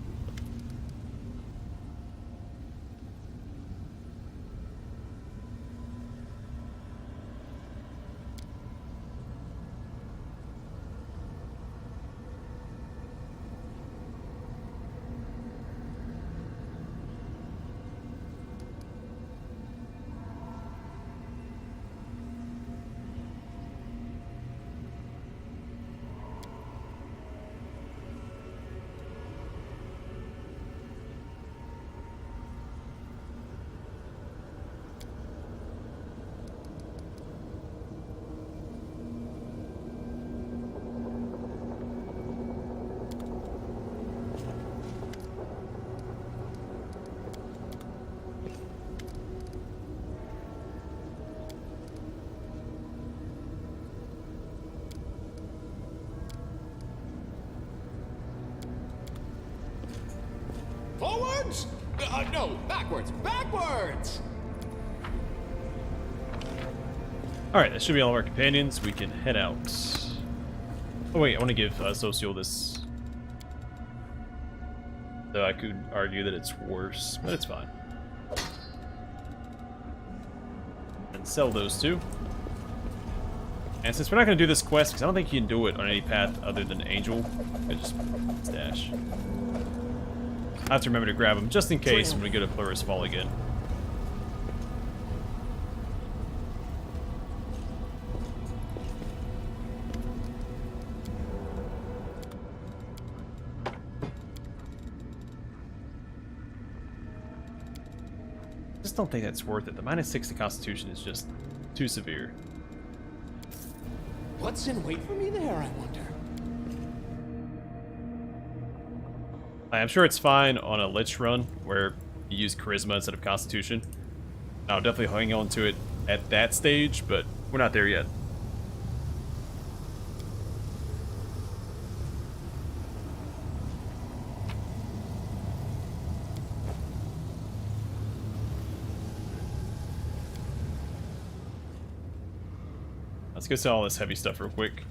Speaker 3: Forwards? No, backwards, backwards!
Speaker 1: Alright, that should be all of our companions. We can head out. Oh wait, I want to give Social this. Though I could argue that it's worse, but it's fine. And sell those two. And since we're not going to do this quest, because I don't think you can do it on any path other than Angel, I just stash. I have to remember to grab them just in case when we go to Plurus Fall again. I just don't think that's worth it. The -6 to Constitution is just too severe.
Speaker 3: What's in wait for me there, I wonder?
Speaker 1: I'm sure it's fine on a Lich run, where you use Charisma instead of Constitution. I'll definitely hang on to it at that stage, but we're not there yet. Let's go sell all this heavy stuff real quick.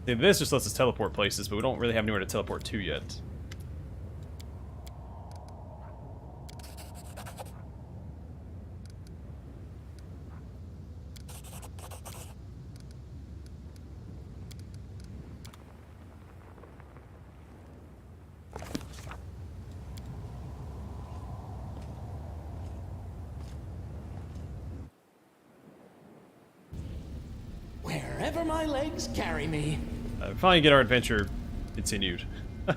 Speaker 1: See, this just lets us teleport places, but we don't really have anywhere to teleport to yet.
Speaker 3: Wherever my legs carry me.
Speaker 1: Finally get our adventure continued. Then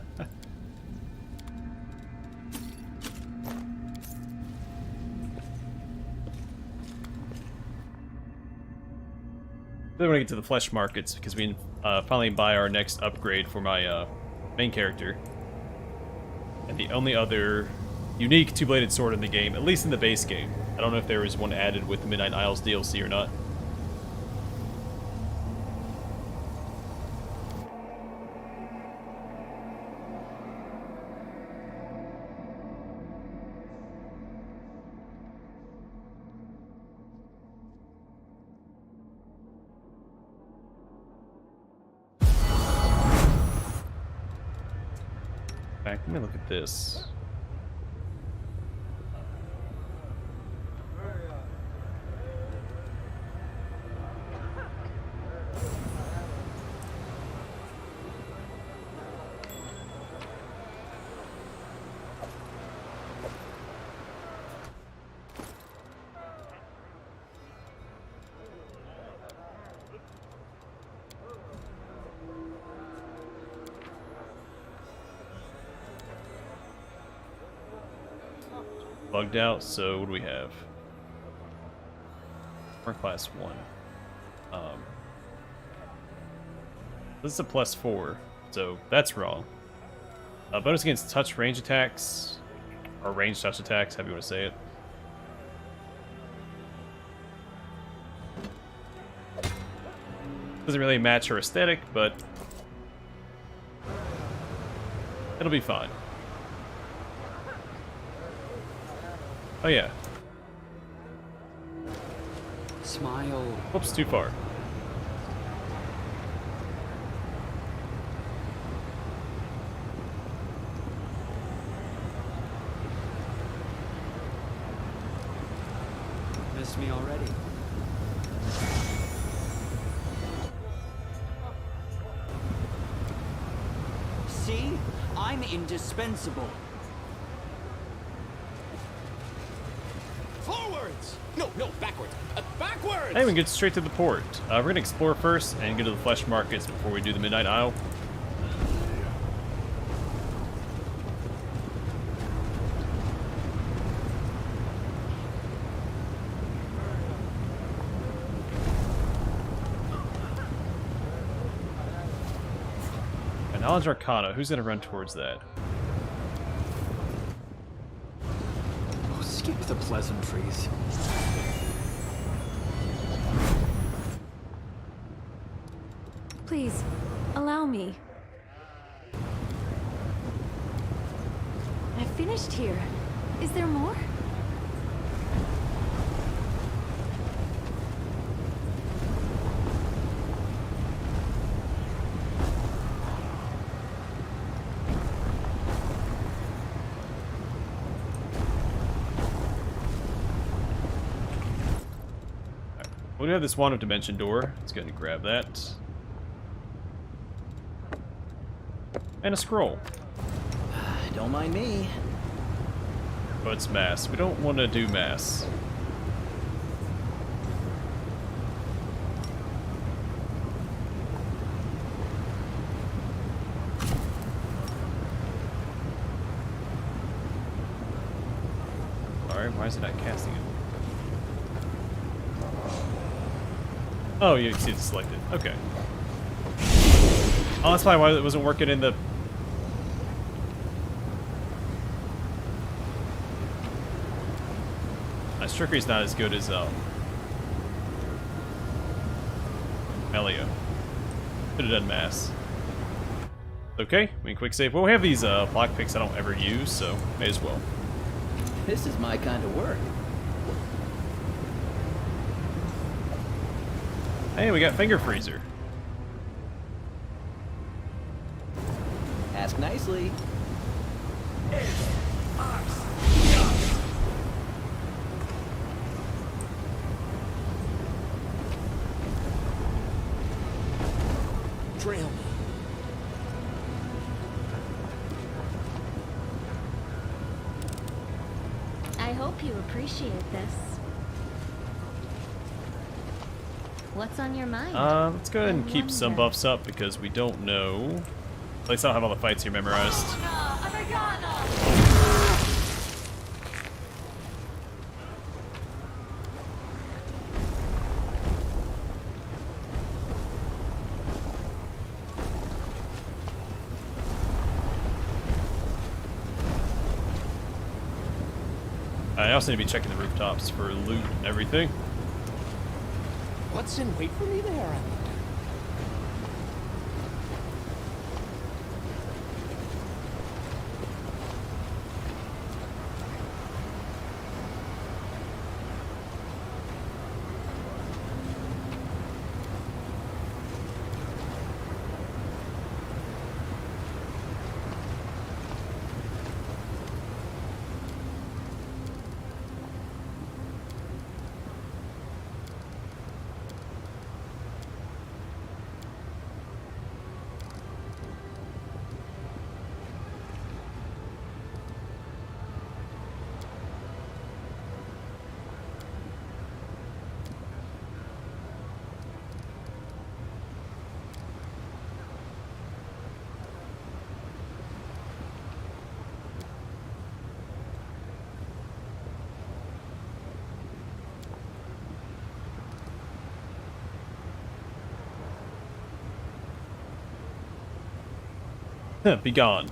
Speaker 1: when we get to the flesh markets, because we finally buy our next upgrade for my main character. And the only other unique two-bladed sword in the game, at least in the base game. I don't know if there was one added with the Midnight Isles DLC or not. Let me look at this. Bugged out, so what do we have? We're class 1. This is a +4, so that's wrong. Bonus against touch range attacks, or range touch attacks, however you want to say it. Doesn't really match her aesthetic, but it'll be fine. Oh yeah.
Speaker 13: Smile.
Speaker 1: Oops, too far.
Speaker 13: me already. See? I'm indispensable.
Speaker 3: Forwards! No, backwards. Backwards!
Speaker 1: Hey, we can get straight to the port. We're gonna explore first and go to the flesh markets before we do the Midnight Isle. And Knowledge Arcana, who's gonna run towards that?
Speaker 13: Oh, skip the pleasantries.
Speaker 2: Please, allow me. I finished here. Is there more?
Speaker 1: We have this Wand of Dimension door. Let's go ahead and grab that. And a scroll.
Speaker 12: Don't mind me.
Speaker 1: Oh, it's mass. We don't want to do mass. Alright, why is it not casting it? Oh, you can see it's selected. Okay. Oh, that's probably why it wasn't working in the... Trickery's not as good as, Elio. Could have done mass. Okay, we can quick save. Well, we have these, block picks I don't ever use, so may as well.
Speaker 12: This is my kind of work.
Speaker 1: Hey, we got Finger Freezer.
Speaker 12: Ask nicely.
Speaker 3: Trail me.
Speaker 2: I hope you appreciate this. What's on your mind?
Speaker 1: Let's go ahead and keep some buffs up because we don't know. At least I don't have all the fights here memorized. I also need to be checking the rooftops for loot and everything.
Speaker 3: What's in wait for me there, I wonder?
Speaker 1: Be gone.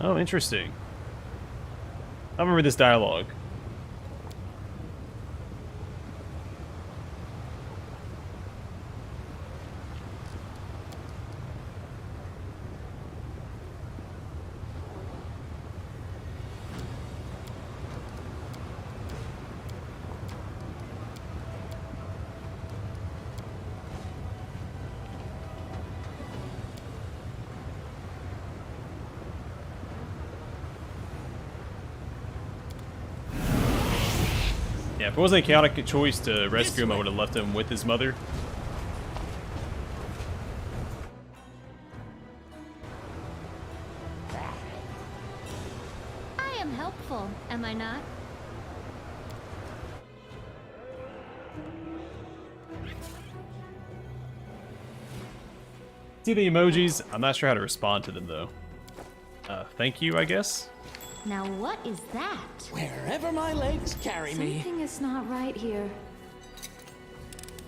Speaker 1: Oh, interesting. I remember this dialogue. Yeah, if it wasn't a chaotic choice to rescue him, I would have left him with his mother.
Speaker 2: I am helpful, am I not?
Speaker 1: See the emojis? I'm not sure how to respond to them, though. Thank you, I guess?
Speaker 2: Now what is that?
Speaker 3: Wherever my legs carry me.
Speaker 2: Something is not right here.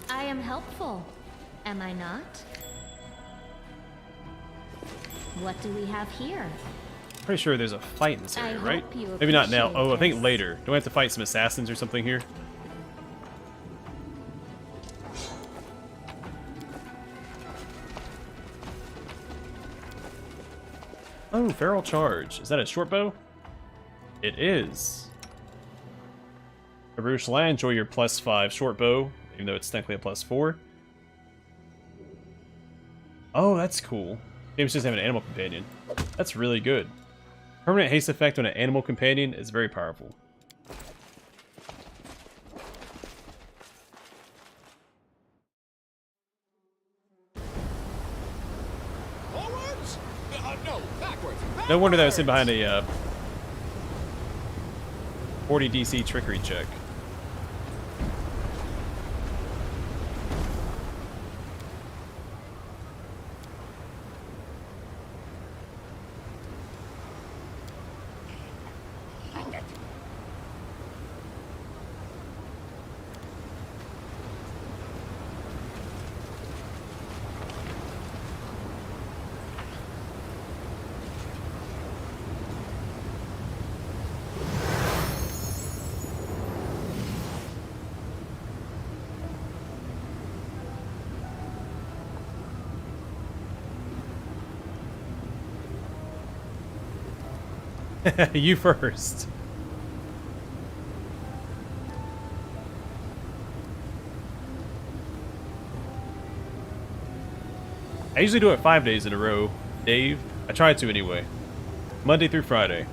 Speaker 2: I am helpful, am I not? What do we have here?
Speaker 1: Pretty sure there's a fight in this area,
Speaker 2: I
Speaker 1: right?
Speaker 2: hope you
Speaker 1: Maybe not now.
Speaker 2: appreciate
Speaker 1: Oh, I think
Speaker 2: this.
Speaker 1: later. Do I have to fight some assassins or something here? Oh, Feral Charge. Is that a short bow? It is. Alushinyrra, enjoy your +5 short bow, even though it's technically a +4. Oh, that's cool. Games just have an animal companion. That's really good. Permanent haste effect on an animal companion is very powerful.
Speaker 3: Forwards? No, backwards.
Speaker 1: No wonder that was hidden behind a 40 DC trickery check. You first. I usually do it 5 days in a row, Dave. I try to anyway. Monday through Friday.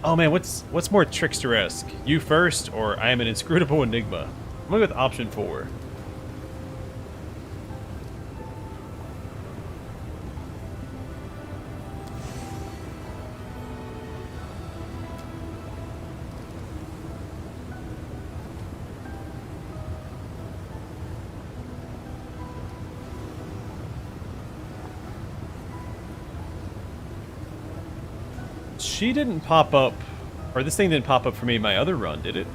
Speaker 1: Oh man, what's more Trickster-esque? You first, or I am an inscrutable enigma? I'm going with option 4. She didn't pop up, or this thing didn't pop up for me in my other run, did it?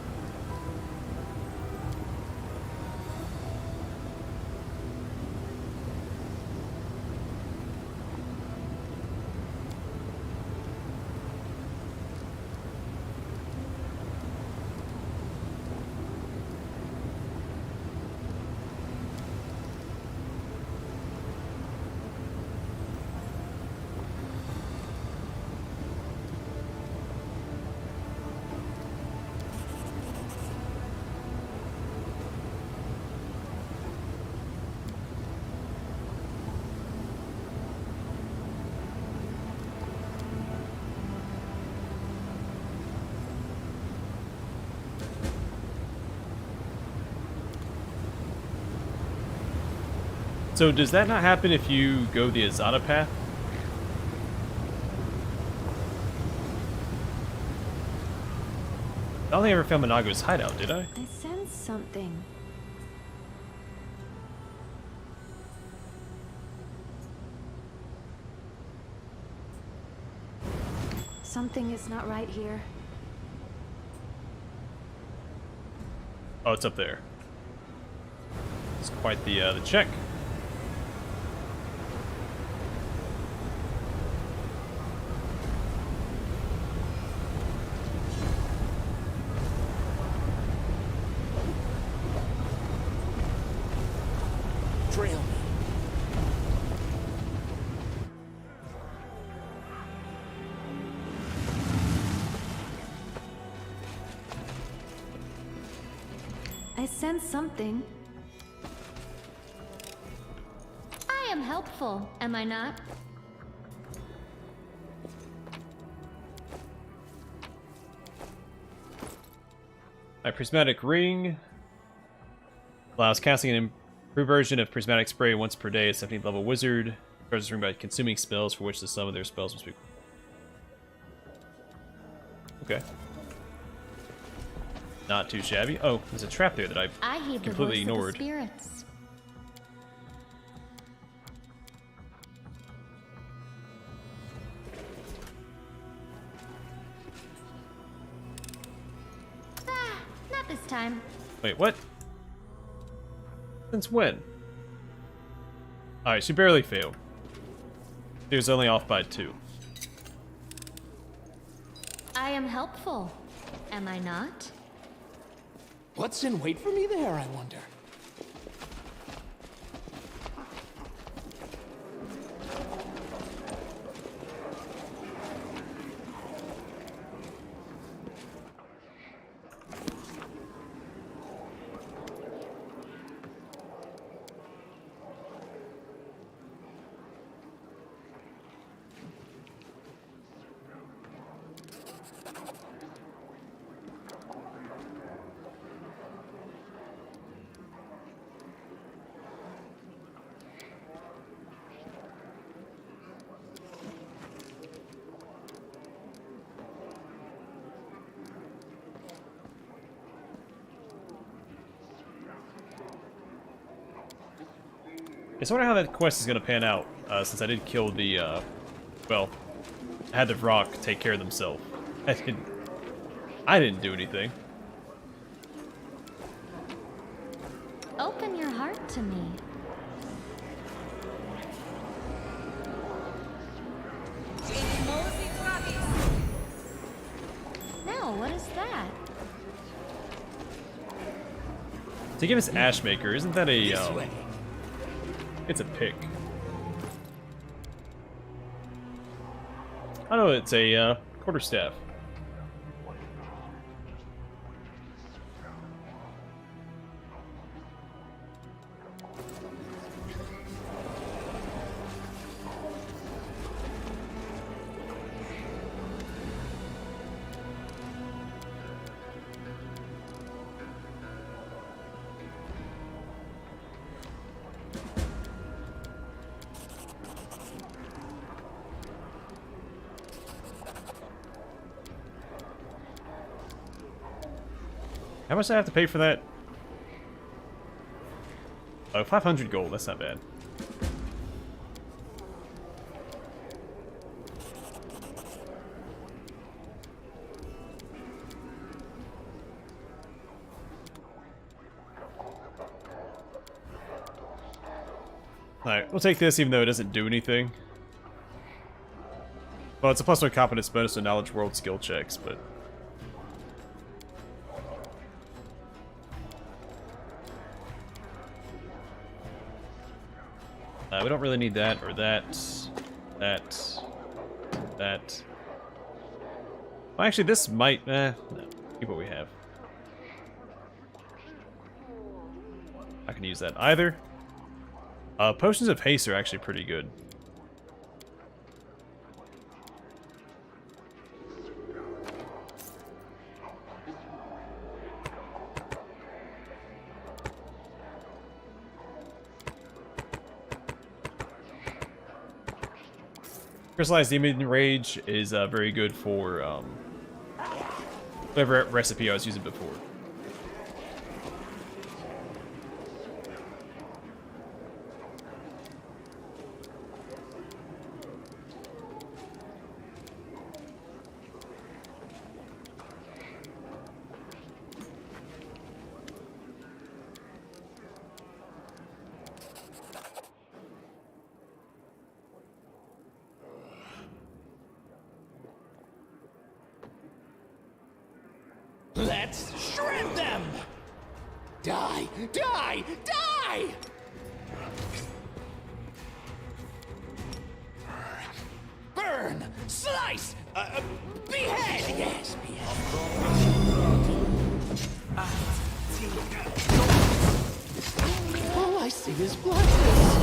Speaker 1: So does that not happen if you go the Azada path? I don't think I ever found Monago's hideout, did I?
Speaker 2: I sense something. Something is not right here.
Speaker 1: Oh, it's up there. It's quite the check.
Speaker 3: trail me.
Speaker 2: I sense something. I am helpful, am I not?
Speaker 1: My prismatic ring allows casting an improved version of prismatic spray once per day. A 17th level wizard charges this ring by consuming spells for which the sum of their spells must be. Okay. Not too shabby. Oh, there's a trap there that
Speaker 2: I heed
Speaker 1: completely
Speaker 2: the voice
Speaker 1: ignored.
Speaker 2: Of the spirits. Ah, not this time.
Speaker 1: Wait, what? Since when? Alright, she barely failed. She was only off by 2.
Speaker 2: I am helpful, am I not?
Speaker 3: What's in wait for me there, I wonder?
Speaker 1: I wonder how that quest is going to pan out, since I did kill the, well, I had the rock take care of themselves. I didn't do anything.
Speaker 2: Open your heart to me. No, what is that?
Speaker 1: To give us Ashmaker, isn't that a, it's a pick. Oh no, it's a, quarterstaff. How much do I have to pay for that? Oh, 500 gold, that's not bad. Alright, we'll take this even though it doesn't do anything. Well, it's a +1 competence bonus to knowledge world skill checks, but... we don't really need that, or that. Well, actually, this might... no, keep what we have. I can use that either. Potions of haste are actually pretty good. Crystallized Demon Rage is very good for whatever recipe I was using before.
Speaker 3: Let's shred them! Die! Die! Die! burn, slice, behead. Yes, behead. All I see is blackness.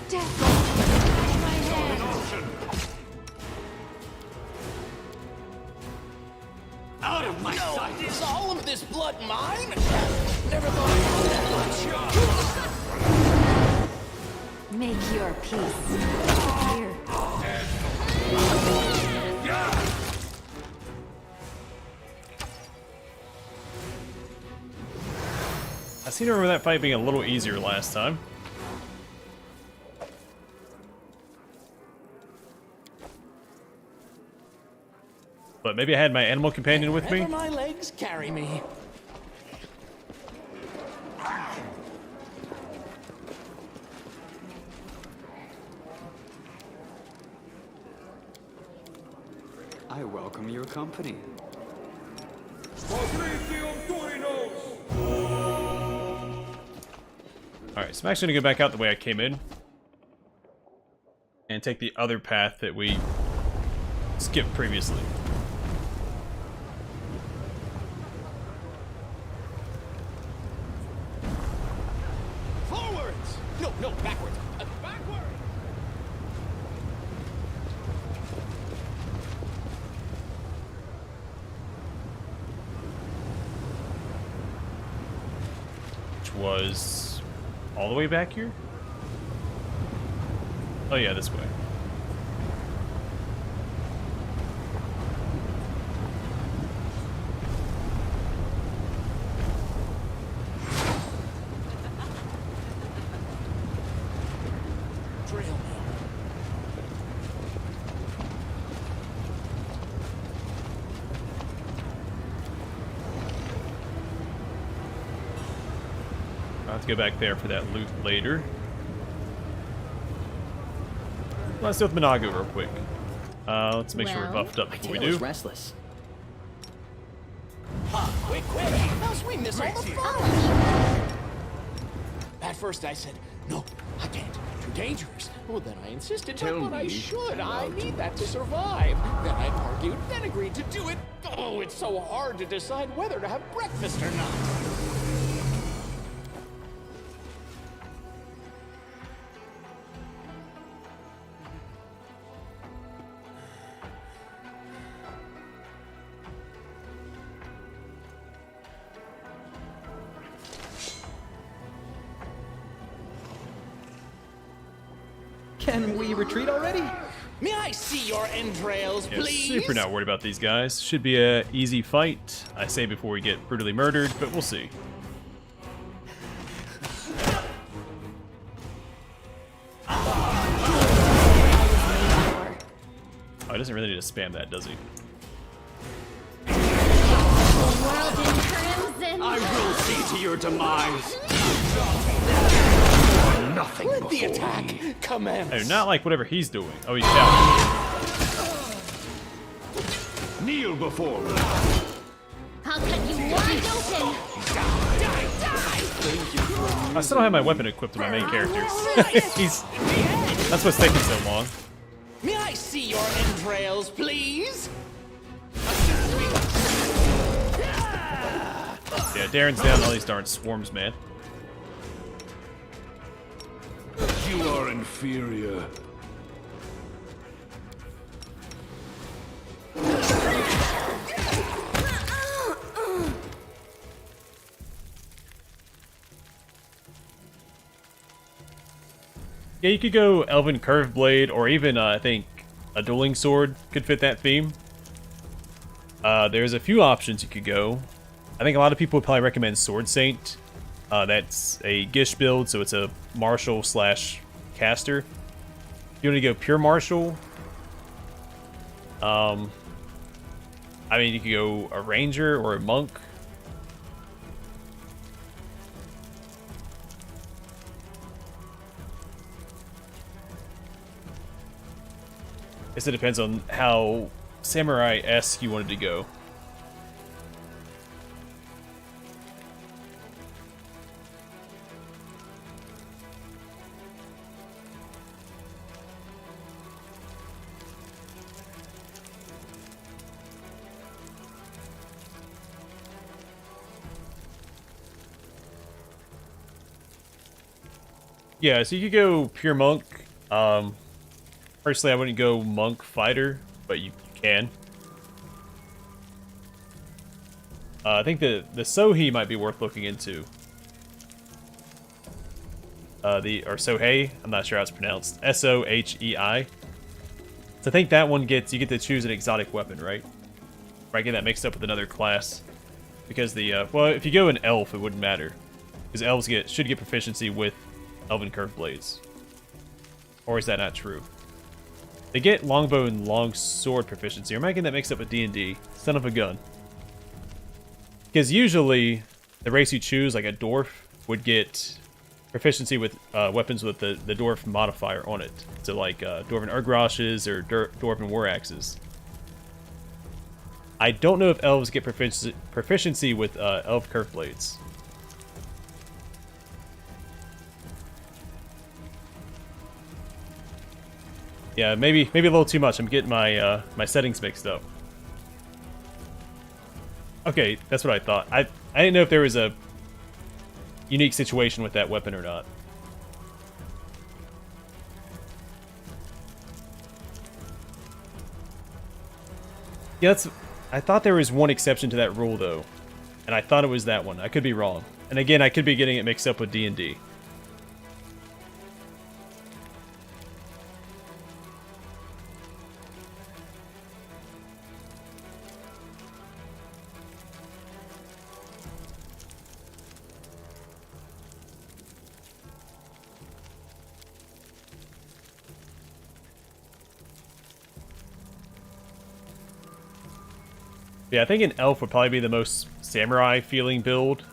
Speaker 2: Death. Wash my hand.
Speaker 3: Out of my sight! Is all of this blood mine? Never thought I'd that much.
Speaker 2: Make your peace. Here.
Speaker 1: I seem to remember that fight being a little easier last time. But maybe I had my animal companion with me?
Speaker 3: Wherever my legs carry me.
Speaker 13: I welcome your company.
Speaker 1: Alright, so I'm actually gonna go back out the way I came in. And take the other path that we skipped previously.
Speaker 3: Forwards! No, backwards. Backward!
Speaker 1: Which was all the way back here? Oh yeah, this way.
Speaker 3: Trail me.
Speaker 1: I'll have to go back there for that loot later. Let's deal with Monago real quick. Let's make sure we're buffed up before we do.
Speaker 12: Restless.
Speaker 3: Quick! Else we miss all the fun! At first I said, no, I can't. Too dangerous. Well, then I insisted, but I should. I need that to survive. Then I argued, then agreed to do it. Oh, it's so hard to decide whether to have breakfast or not.
Speaker 12: Can we retreat already?
Speaker 3: May I see your entrails,
Speaker 1: Yeah,
Speaker 3: please?
Speaker 1: super not worried about these guys. Should be a easy fight. I say before we get brutally murdered, but we'll see. Oh, he doesn't really need to spam that, does he?
Speaker 2: World in crimson.
Speaker 3: I will see to your demise.
Speaker 6: Nothing
Speaker 3: Let the
Speaker 6: before
Speaker 3: attack
Speaker 6: me.
Speaker 3: commence.
Speaker 1: I do not like whatever he's doing. Oh, he's shouting.
Speaker 6: Kneel before me.
Speaker 2: I'll cut you wide open.
Speaker 1: I still don't have my weapon equipped to my main character. That's what's taking so long.
Speaker 3: May I see your entrails, please?
Speaker 1: Yeah, Darren's down all these darn swarms, man.
Speaker 6: You are inferior.
Speaker 1: Yeah, you could go Elven Curve Blade, or even, I think, a Dueling Sword could fit that theme. There's a few options you could go. I think a lot of people would probably recommend Sword Saint. That's a Gish build, so it's a Martial slash caster. If you want to go pure Martial, I mean, you could go a Ranger or a Monk. I guess it depends on how Samurai-esque you wanted to go. Yeah, so you could go pure monk. Personally, I wouldn't go monk fighter, but you can. I think the Sohei might be worth looking into. Or Sohei, I'm not sure how it's pronounced. Sohei. So I think that one you get to choose an exotic weapon, right? Or I get that mixed up with another class. Because well, if you go an elf, it wouldn't matter. Because elves should get proficiency with elven curved blades. Or is that not true? They get longbow and longsword proficiency. Or am I getting that mixed up with D&D? Son of a gun. Because usually, the race you choose, like a dwarf, would get proficiency with weapons with the dwarf modifier on it. So like dwarven Urgrashes or dwarven war axes. I don't know if elves get proficiency with elf curved blades. Yeah, maybe a little too much. I'm getting my my settings mixed up. Okay, that's what I thought. I didn't know if there was a unique situation with that weapon or not. Yeah, I thought there was one exception to that rule though, and I thought it was that one. I could be wrong. And again, I could be getting it mixed up with D&D. Yeah, I think an elf would probably be the most samurai-feeling build.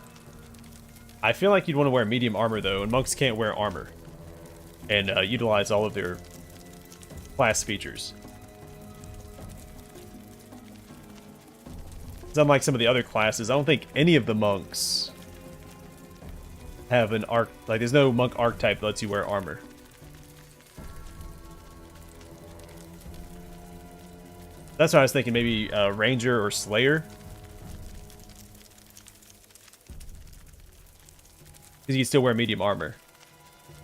Speaker 1: I feel like you'd want to wear medium armor, though, and monks can't wear armor. And utilize all of their class features. Unlike some of the other classes, I don't think any of the monks have an arc... Like, there's no monk archetype that lets you wear armor. That's what I was thinking, maybe Ranger or Slayer. Because you can still wear medium armor.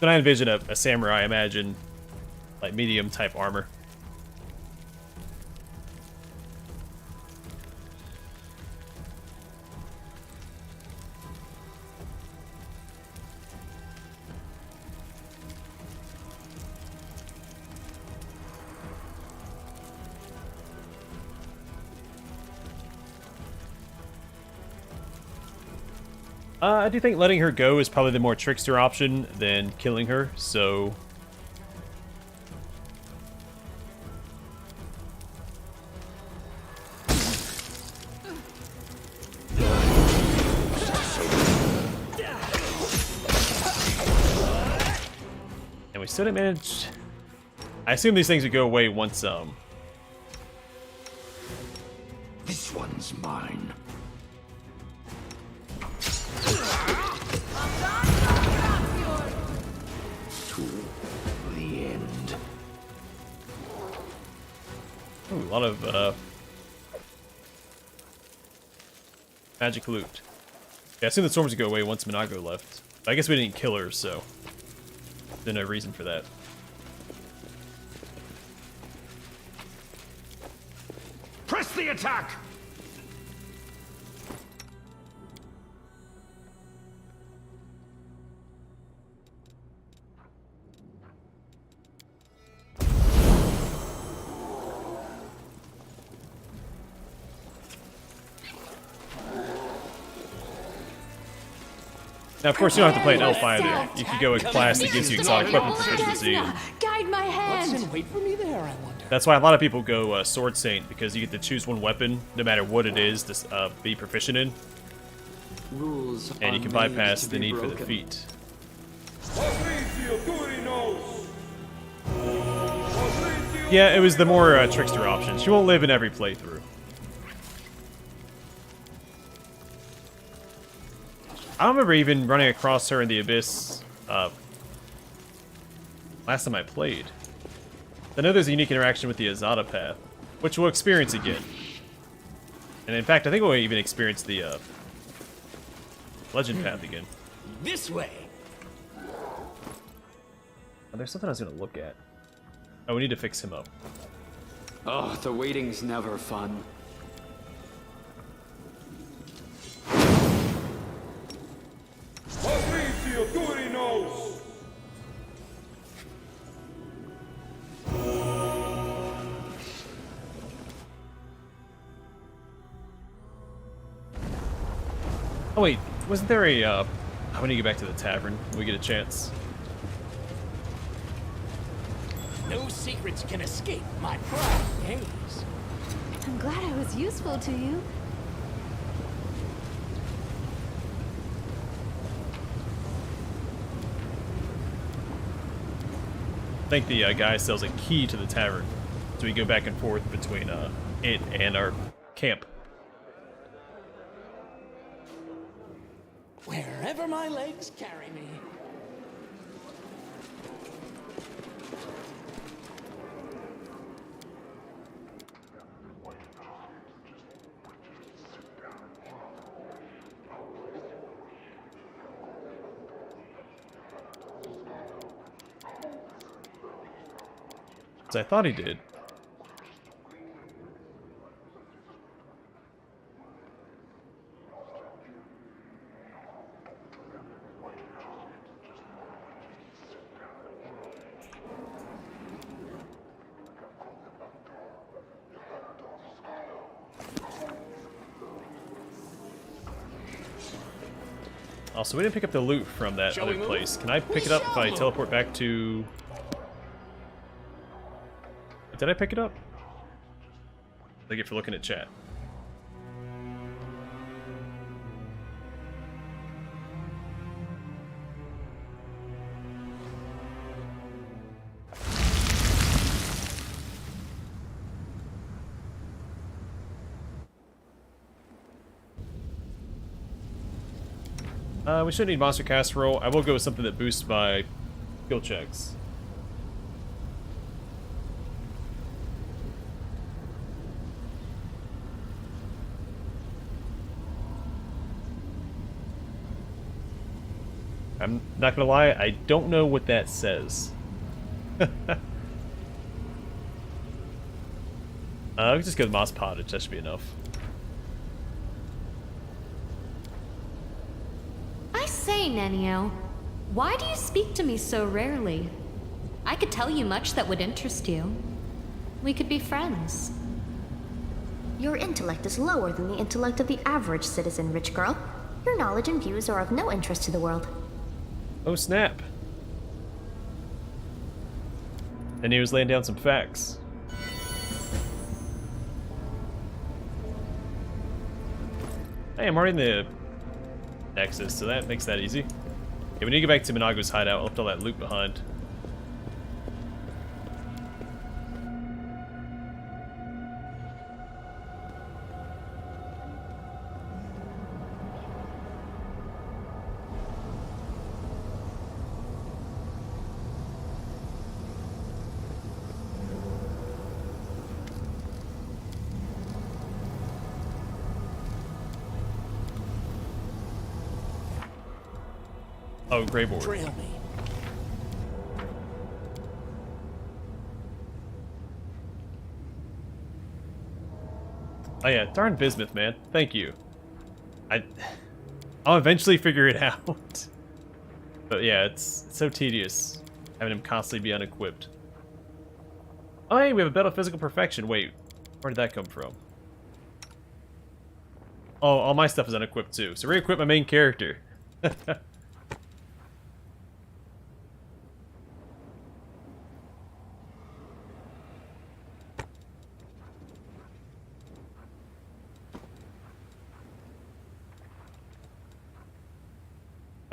Speaker 1: When I envision a samurai, I imagine like medium type armor. I do think letting her go is probably the more trickster option than killing her, so... And we still didn't manage... I assume these things would go away once,
Speaker 5: This one's mine.
Speaker 1: Ooh, a lot of magic loot. Yeah, I assume the storms would go away once Minago left. But I guess we didn't kill her, so there's no reason for that.
Speaker 5: Press the attack!
Speaker 1: Now, of course, you don't have to play an elf either. You could go a class that gives you exotic weapon proficiency.
Speaker 2: Guide my hand.
Speaker 3: What's in wait for me there, I wonder.
Speaker 1: That's why a lot of people go Sword Saint, because you get to choose one weapon, no matter what it is, to be proficient in.
Speaker 13: Rules
Speaker 1: And you
Speaker 13: are
Speaker 1: can
Speaker 13: made
Speaker 1: bypass
Speaker 13: to
Speaker 1: the
Speaker 13: be
Speaker 1: need for the
Speaker 13: broken.
Speaker 1: feat. Yeah, it was the more trickster option. She won't live in every playthrough. I don't remember even running across her in the Abyss last time I played. I know there's a unique interaction with the Azada path, which we'll experience again. And in fact, I think we'll even experience the Legend path again.
Speaker 3: This way.
Speaker 1: Oh, there's something I was gonna look at. Oh, we need to fix him up.
Speaker 13: Oh, the waiting's never fun.
Speaker 1: Oh wait, wasn't there a, I want to get back to the tavern when we get a chance.
Speaker 3: No secrets can escape my proud gaze.
Speaker 2: I'm glad I was useful to you.
Speaker 1: I think the guy sells a key to the tavern, so we go back and forth between it and our camp.
Speaker 3: Wherever my legs carry me.
Speaker 1: As I thought he did. Also, we didn't pick up the loot from that other place. Can I pick it up if I teleport back to... Did I pick it up? Thank you for looking at chat. We shouldn't need monster casserole. I will go with something that boosts my skill checks. I'm not gonna lie, I don't know what that says. We can just go with Moss Pottage, that should be enough.
Speaker 14: I say, Nenio, why do you speak to me so rarely? I could tell you much that would interest you. We could be friends.
Speaker 2: Your intellect is lower than the intellect of the average citizen, rich girl. Your knowledge and views are of no interest to the world.
Speaker 1: Oh snap. And he was laying down some facts. Hey, I'm already in the Nexus, so that makes that easy. Yeah, we need to get back to Minago's hideout. I left all that loot behind. Oh, Greyboard.
Speaker 3: Trail me.
Speaker 1: Oh yeah, darn bismuth, man. Thank you. I'll eventually figure it out. But yeah, it's so tedious having him constantly be unequipped. Oh hey, we have a belt of physical perfection. Wait, where did that come from? Oh, all my stuff is unequipped too. So re-equip my main character. Have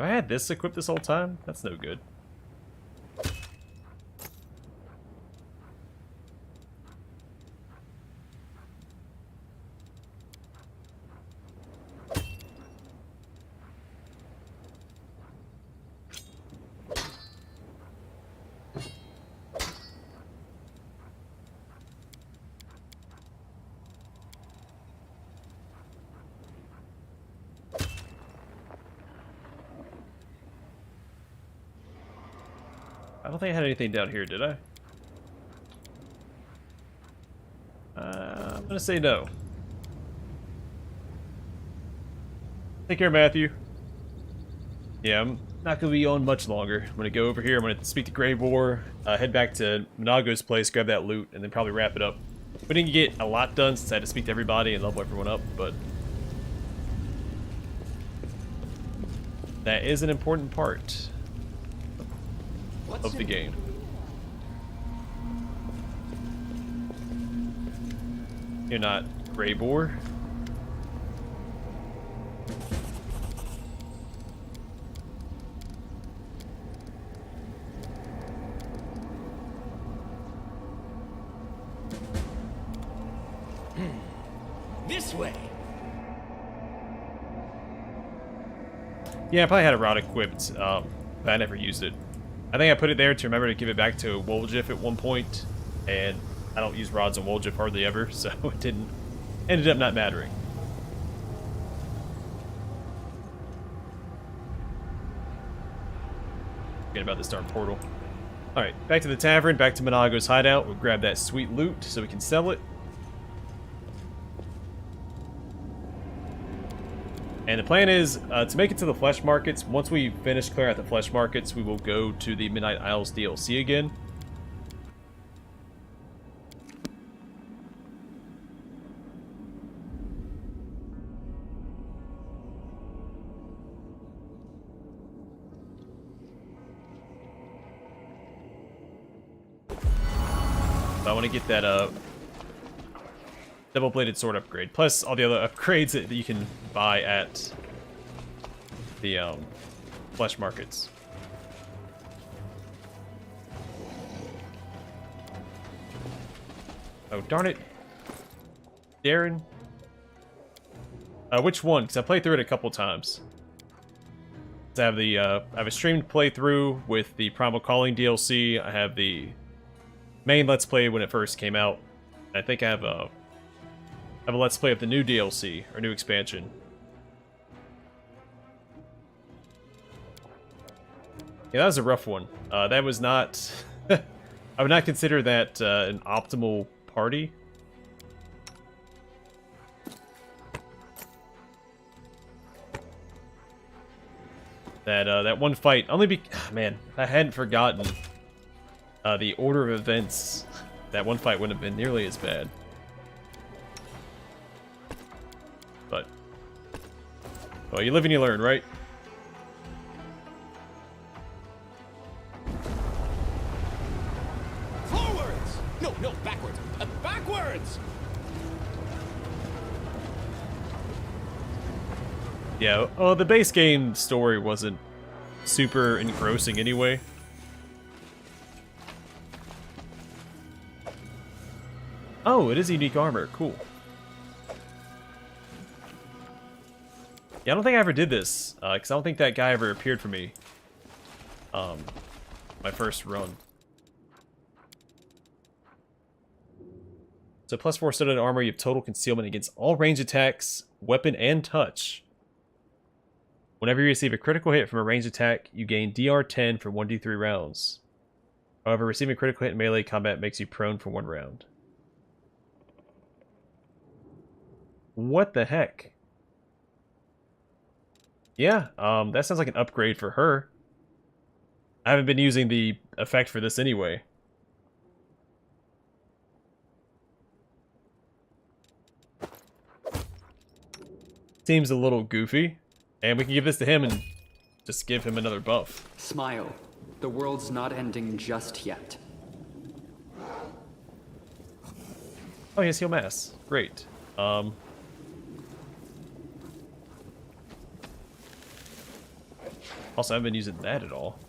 Speaker 1: I had this equipped this whole time? That's no good. I don't think I had anything down here, did I? I'm gonna say no. Take care, Matthew. Yeah, I'm not gonna be on much longer. I'm gonna go over here. I'm gonna speak to Grey Boar, head back to Monago's place, grab that loot, and then probably wrap it up. We didn't get a lot done since I had to speak to everybody and level everyone up, but that is an important part of the game. You're not Grey Boar.
Speaker 3: This way.
Speaker 1: Yeah, I probably had a rod equipped, but I never used it. I think I put it there to remember to give it back to Woljif at one point, and I don't use rods on Woljif hardly ever, so it ended up not mattering. Forget about this darn portal. Alright, back to the tavern, back to Monago's hideout. We'll grab that sweet loot so we can sell it. And the plan is to make it to the flesh markets. Once we finish clearing out the flesh markets, we will go to the Midnight Isles DLC again. So I want to get that double-bladed sword upgrade, plus all the other upgrades that you can buy at the flesh markets. Oh, darn it. Darren? Which one? Because I played through it a couple times. I have the I have a streamed playthrough with the Primal Calling DLC. I have the main Let's Play when it first came out. I think I have a Let's Play of the new DLC, or new expansion. Yeah, that was a rough one. That was not... I would not consider that an optimal party. That one fight, man, if I hadn't forgotten the order of events, that one fight wouldn't have been nearly as bad. But, well, you live and you learn, right?
Speaker 3: Forwards! No, backwards. Backwards!
Speaker 1: Yeah, well, the base game story wasn't super engrossing anyway. Oh, it is unique armor. Cool. Yeah, I don't think I ever did this, because I don't think that guy ever appeared for me. My first run. So +4 studded armor, you have total concealment against all range attacks, weapon, and touch. Whenever you receive a critical hit from a ranged attack, you gain DR10 for 1d3 rounds. However, receiving a critical hit in melee combat makes you prone for 1 round. What the heck? Yeah, that sounds like an upgrade for her. I haven't been using the effect for this anyway. Seems a little goofy. And we can give this to him and just give him another buff.
Speaker 13: Smile. The world's not ending just yet.
Speaker 1: Oh, yes, heal mass. Great. Also, I haven't been using that at all.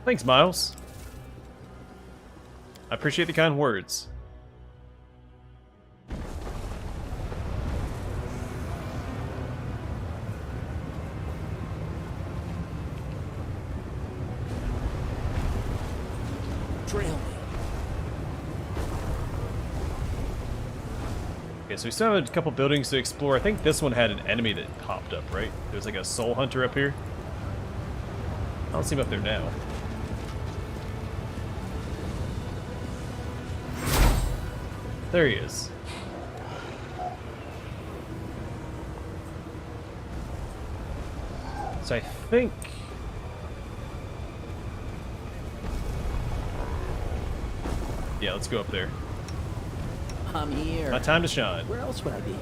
Speaker 1: Thanks, Miles. I appreciate the kind words.
Speaker 3: trail me.
Speaker 1: Okay, so we still have a couple buildings to explore. I think this one had an enemy that popped up, right? There's like a soul hunter up here. I don't see him up there now. There he is. So I think... yeah, let's go up there.
Speaker 3: I'm here.
Speaker 1: My time to shine.
Speaker 3: Where else would I be?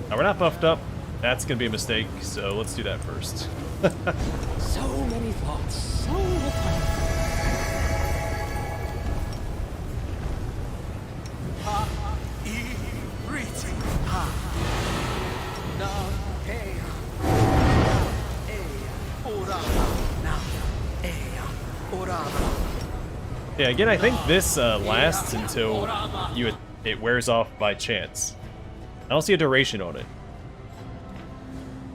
Speaker 1: Now, we're not buffed up. That's going to be a mistake, so let's do that first.
Speaker 3: So many thoughts, so little time.
Speaker 1: Yeah, again, I think this lasts until it wears off by chance. I don't see a duration on it,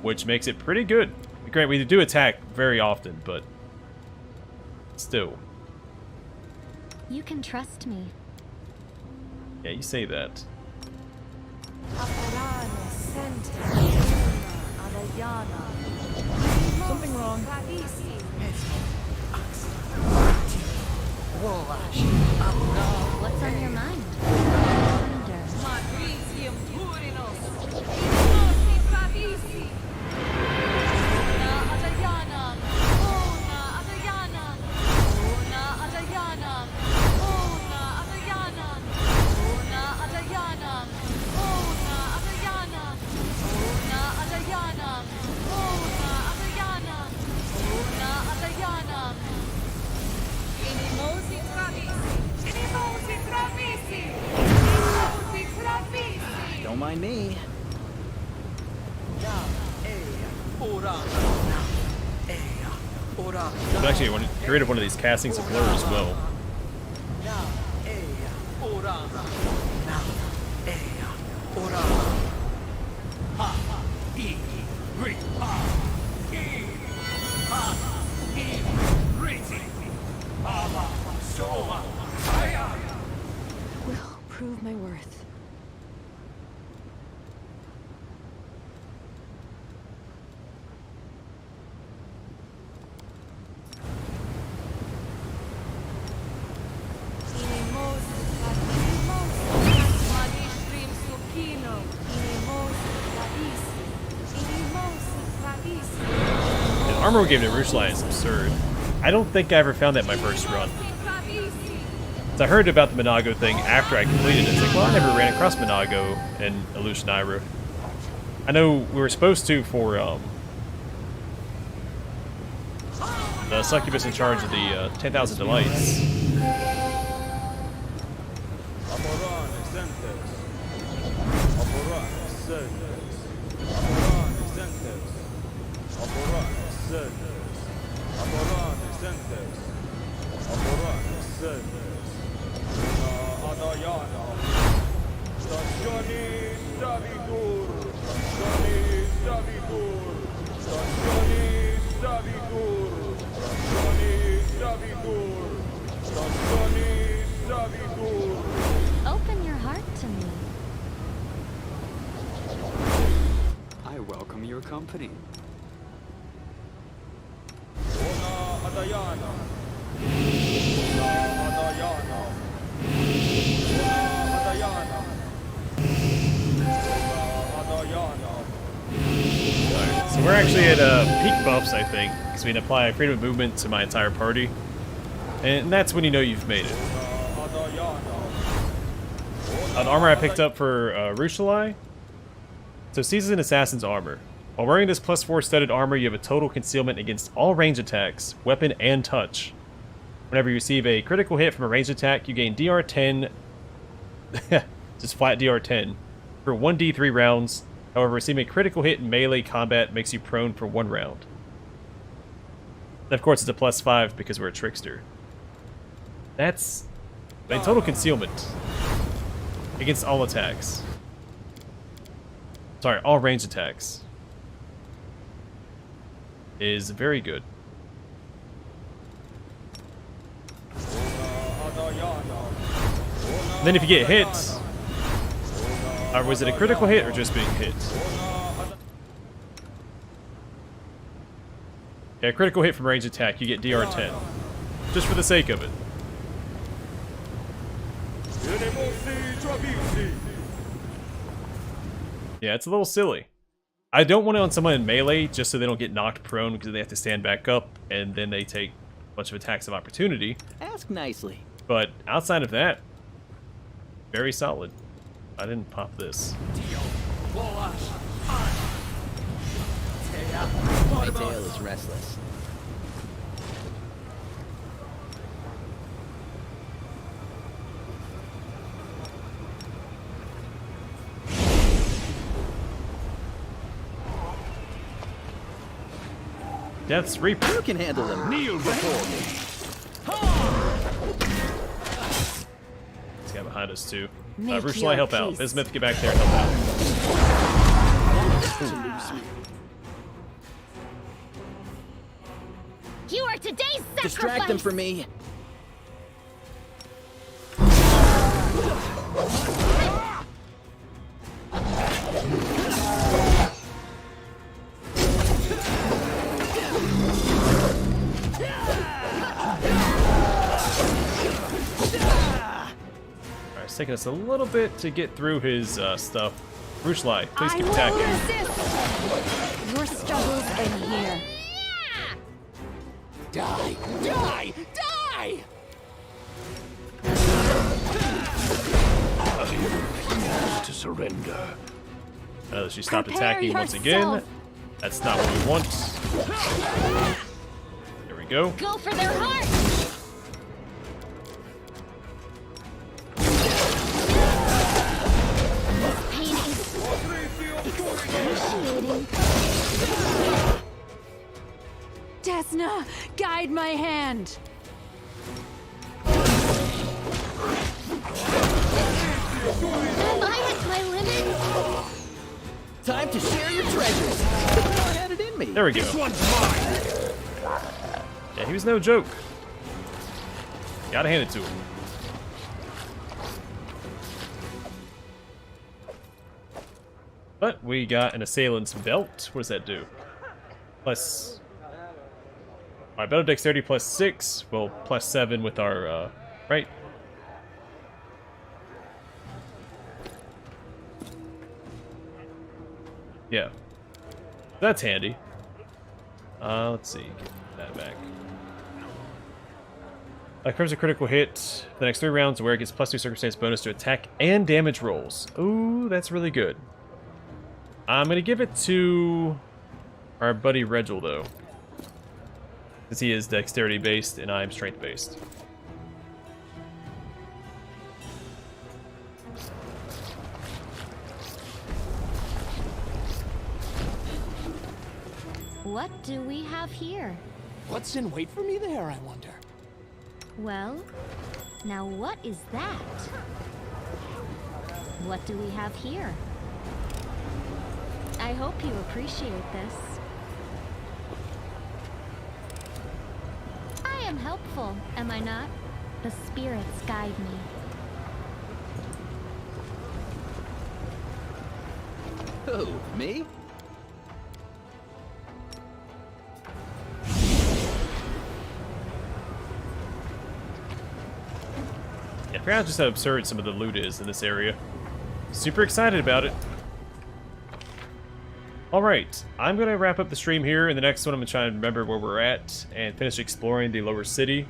Speaker 1: which makes it pretty good. Granted, we do attack very often, but still.
Speaker 14: You can trust me.
Speaker 1: Yeah, you say that.
Speaker 12: Something wrong.
Speaker 14: What's on your mind?
Speaker 12: Don't mind me.
Speaker 1: I've actually created one of these castings of blur as well.
Speaker 15: Will prove my worth.
Speaker 1: The armor we gave to Rushlai is absurd. I don't think I ever found that in my first run. So I heard about the Minago thing after I completed it. It's like, well, I never ran across Minago and Alushinyrra. I know we were supposed to for the succubus in charge of the 10,000 Delights.
Speaker 14: Open your heart to me.
Speaker 13: I welcome your company.
Speaker 1: So we're actually at peak buffs, I think, because we can apply freedom of movement to my entire party. And that's when you know you've made it. The armor I picked up for Rushlai. So Seasoned Assassin's armor. While wearing this +4 studded armor, you have a total concealment against all range attacks, weapon, and touch. Whenever you receive a critical hit from a ranged attack, you gain DR 10, just flat DR 10, for 1d3 rounds. However, receiving a critical hit in melee combat makes you prone for 1 round. And of course, it's a +5 because we're a Trickster. That's a total concealment against all attacks. Sorry, all ranged attacks. Is very good. And then if you get hit, or was it a critical hit or just being hit? Yeah, critical hit from range attack, you get DR 10. Just for the sake of it. Yeah, it's a little silly. I don't want it on someone in melee just so they don't get knocked prone because they have to stand back up and then they take a bunch of attacks of opportunity.
Speaker 12: Ask nicely.
Speaker 1: But outside of that, very solid. I didn't pop this.
Speaker 12: My tail is restless.
Speaker 1: Death's Reaper.
Speaker 12: You can handle them.
Speaker 6: Kneel before me.
Speaker 1: This guy behind us too.
Speaker 4: Make
Speaker 1: Roosh,
Speaker 4: your
Speaker 1: help out.
Speaker 4: peace.
Speaker 1: Bismuth, get back there and help out.
Speaker 16: You are today's sacrifice!
Speaker 12: Distract them for me.
Speaker 1: It's taking us a little bit to get through his stuff. Roosh, please keep attacking.
Speaker 16: Your struggles end here.
Speaker 3: Die! Die! Die!
Speaker 6: I refuse to surrender.
Speaker 1: She stopped
Speaker 16: Prepare
Speaker 1: attacking once
Speaker 16: yourself.
Speaker 1: again. That's not what we want. There we go.
Speaker 16: Go for their heart! Pain is excruciating.
Speaker 15: Desna, guide my hand.
Speaker 16: Am I at my limit?
Speaker 12: Time to share your treasures. I had it in me.
Speaker 1: There we go.
Speaker 6: This one's mine.
Speaker 1: Yeah, he was no joke. Gotta hand it to him. But we got an assailant's belt. What does that do? Plus... Alright, battle dexterity plus 6. Well, plus 7 with our, right? Yeah. That's handy. Let's see. Get that back. Confirms a critical hit. The next 3 rounds where it gets plus 2 circumstance bonus to attack and damage rolls. Ooh, that's really good. I'm gonna give it to our buddy Regil, though. Because he is dexterity based and I'm strength based.
Speaker 16: What do we have here?
Speaker 3: What's in wait for me there, I wonder?
Speaker 16: Well, now what is that? What do we have here? I hope you appreciate this. I am helpful, am I not? The spirits guide me.
Speaker 12: Who, me?
Speaker 1: Yeah, I forgot just how absurd some of the loot is in this area. Super excited about it. Alright, I'm going to wrap up the stream here. In the next one, I'm going to try and remember where we're at and finish exploring the lower city.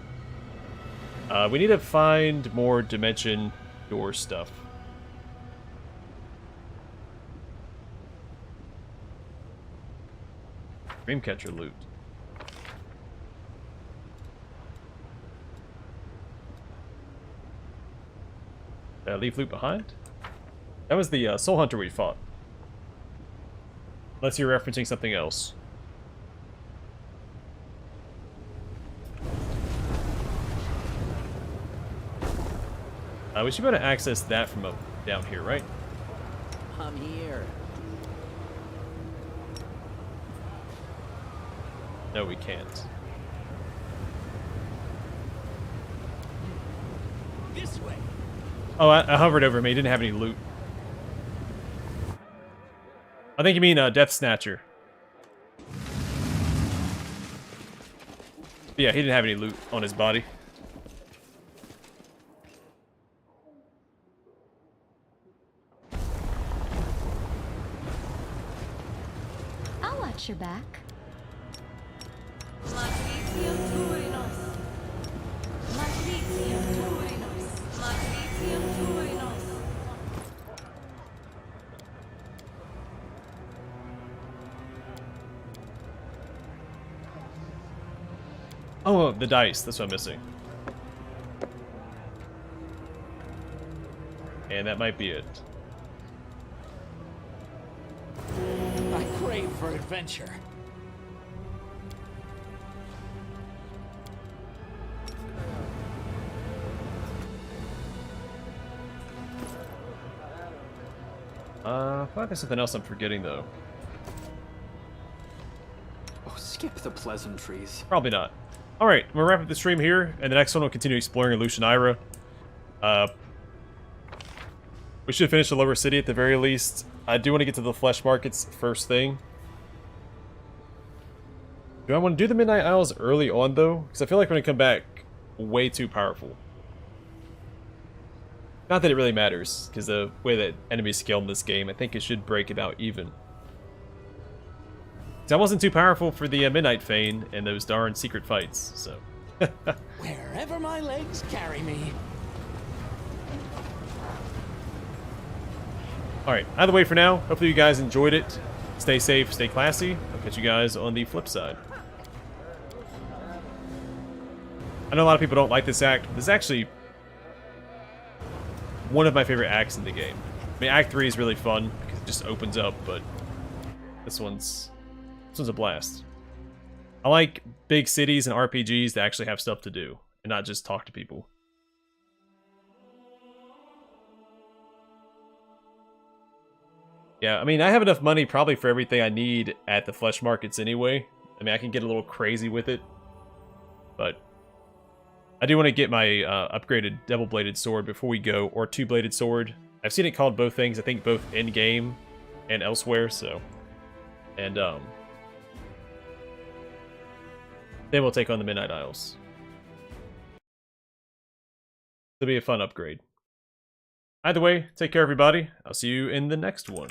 Speaker 1: We need to find more dimension door stuff. Dreamcatcher loot. Did I leave loot behind? That was the Soul Hunter we fought. Unless you're referencing something else. We should be able to access that from up down here, right?
Speaker 12: I'm here.
Speaker 1: No, we can't.
Speaker 3: This way.
Speaker 1: Oh, I hovered over him. He didn't have any loot. I think you mean Death Snatcher. Yeah, he didn't have any loot on his body.
Speaker 16: I'll watch your back.
Speaker 1: Oh, the dice. That's what I'm missing. And that might be it.
Speaker 3: I crave for adventure.
Speaker 1: I thought there's something else I'm forgetting, though.
Speaker 13: Oh, skip the pleasantries.
Speaker 1: Probably not. Alright, we'll wrap up the stream here, and the next one we'll continue exploring Alushinyrra. We should finish the lower city at the very least. I do want to get to the flesh markets first thing. Do I want to do the Midnight Isles early on, though? Because I feel like we're going to come back way too powerful. Not that it really matters, because the way that enemies scale in this game, I think it should break about even. I wasn't too powerful for the Midnight Fane and those darn secret fights, so...
Speaker 3: Wherever my legs carry me.
Speaker 1: Alright, either way for now, hopefully you guys enjoyed it. Stay safe, stay classy. I'll catch you guys on the flip side. I know a lot of people don't like this act, but this is actually one of my favorite acts in the game. I mean, Act 3 is really fun, because it just opens up, but this one's a blast. I like big cities and RPGs that actually have stuff to do, and not just talk to people. Yeah, I mean, I have enough money probably for everything I need at the flesh markets anyway. I mean, I can get a little crazy with it, but I do want to get my upgraded double-bladed sword before we go, or two-bladed sword. I've seen it called both things, I think both in-game and elsewhere, so... And, then we'll take on the Midnight Isles. It'll be a fun upgrade. Either way, take care everybody. I'll see you in the next one.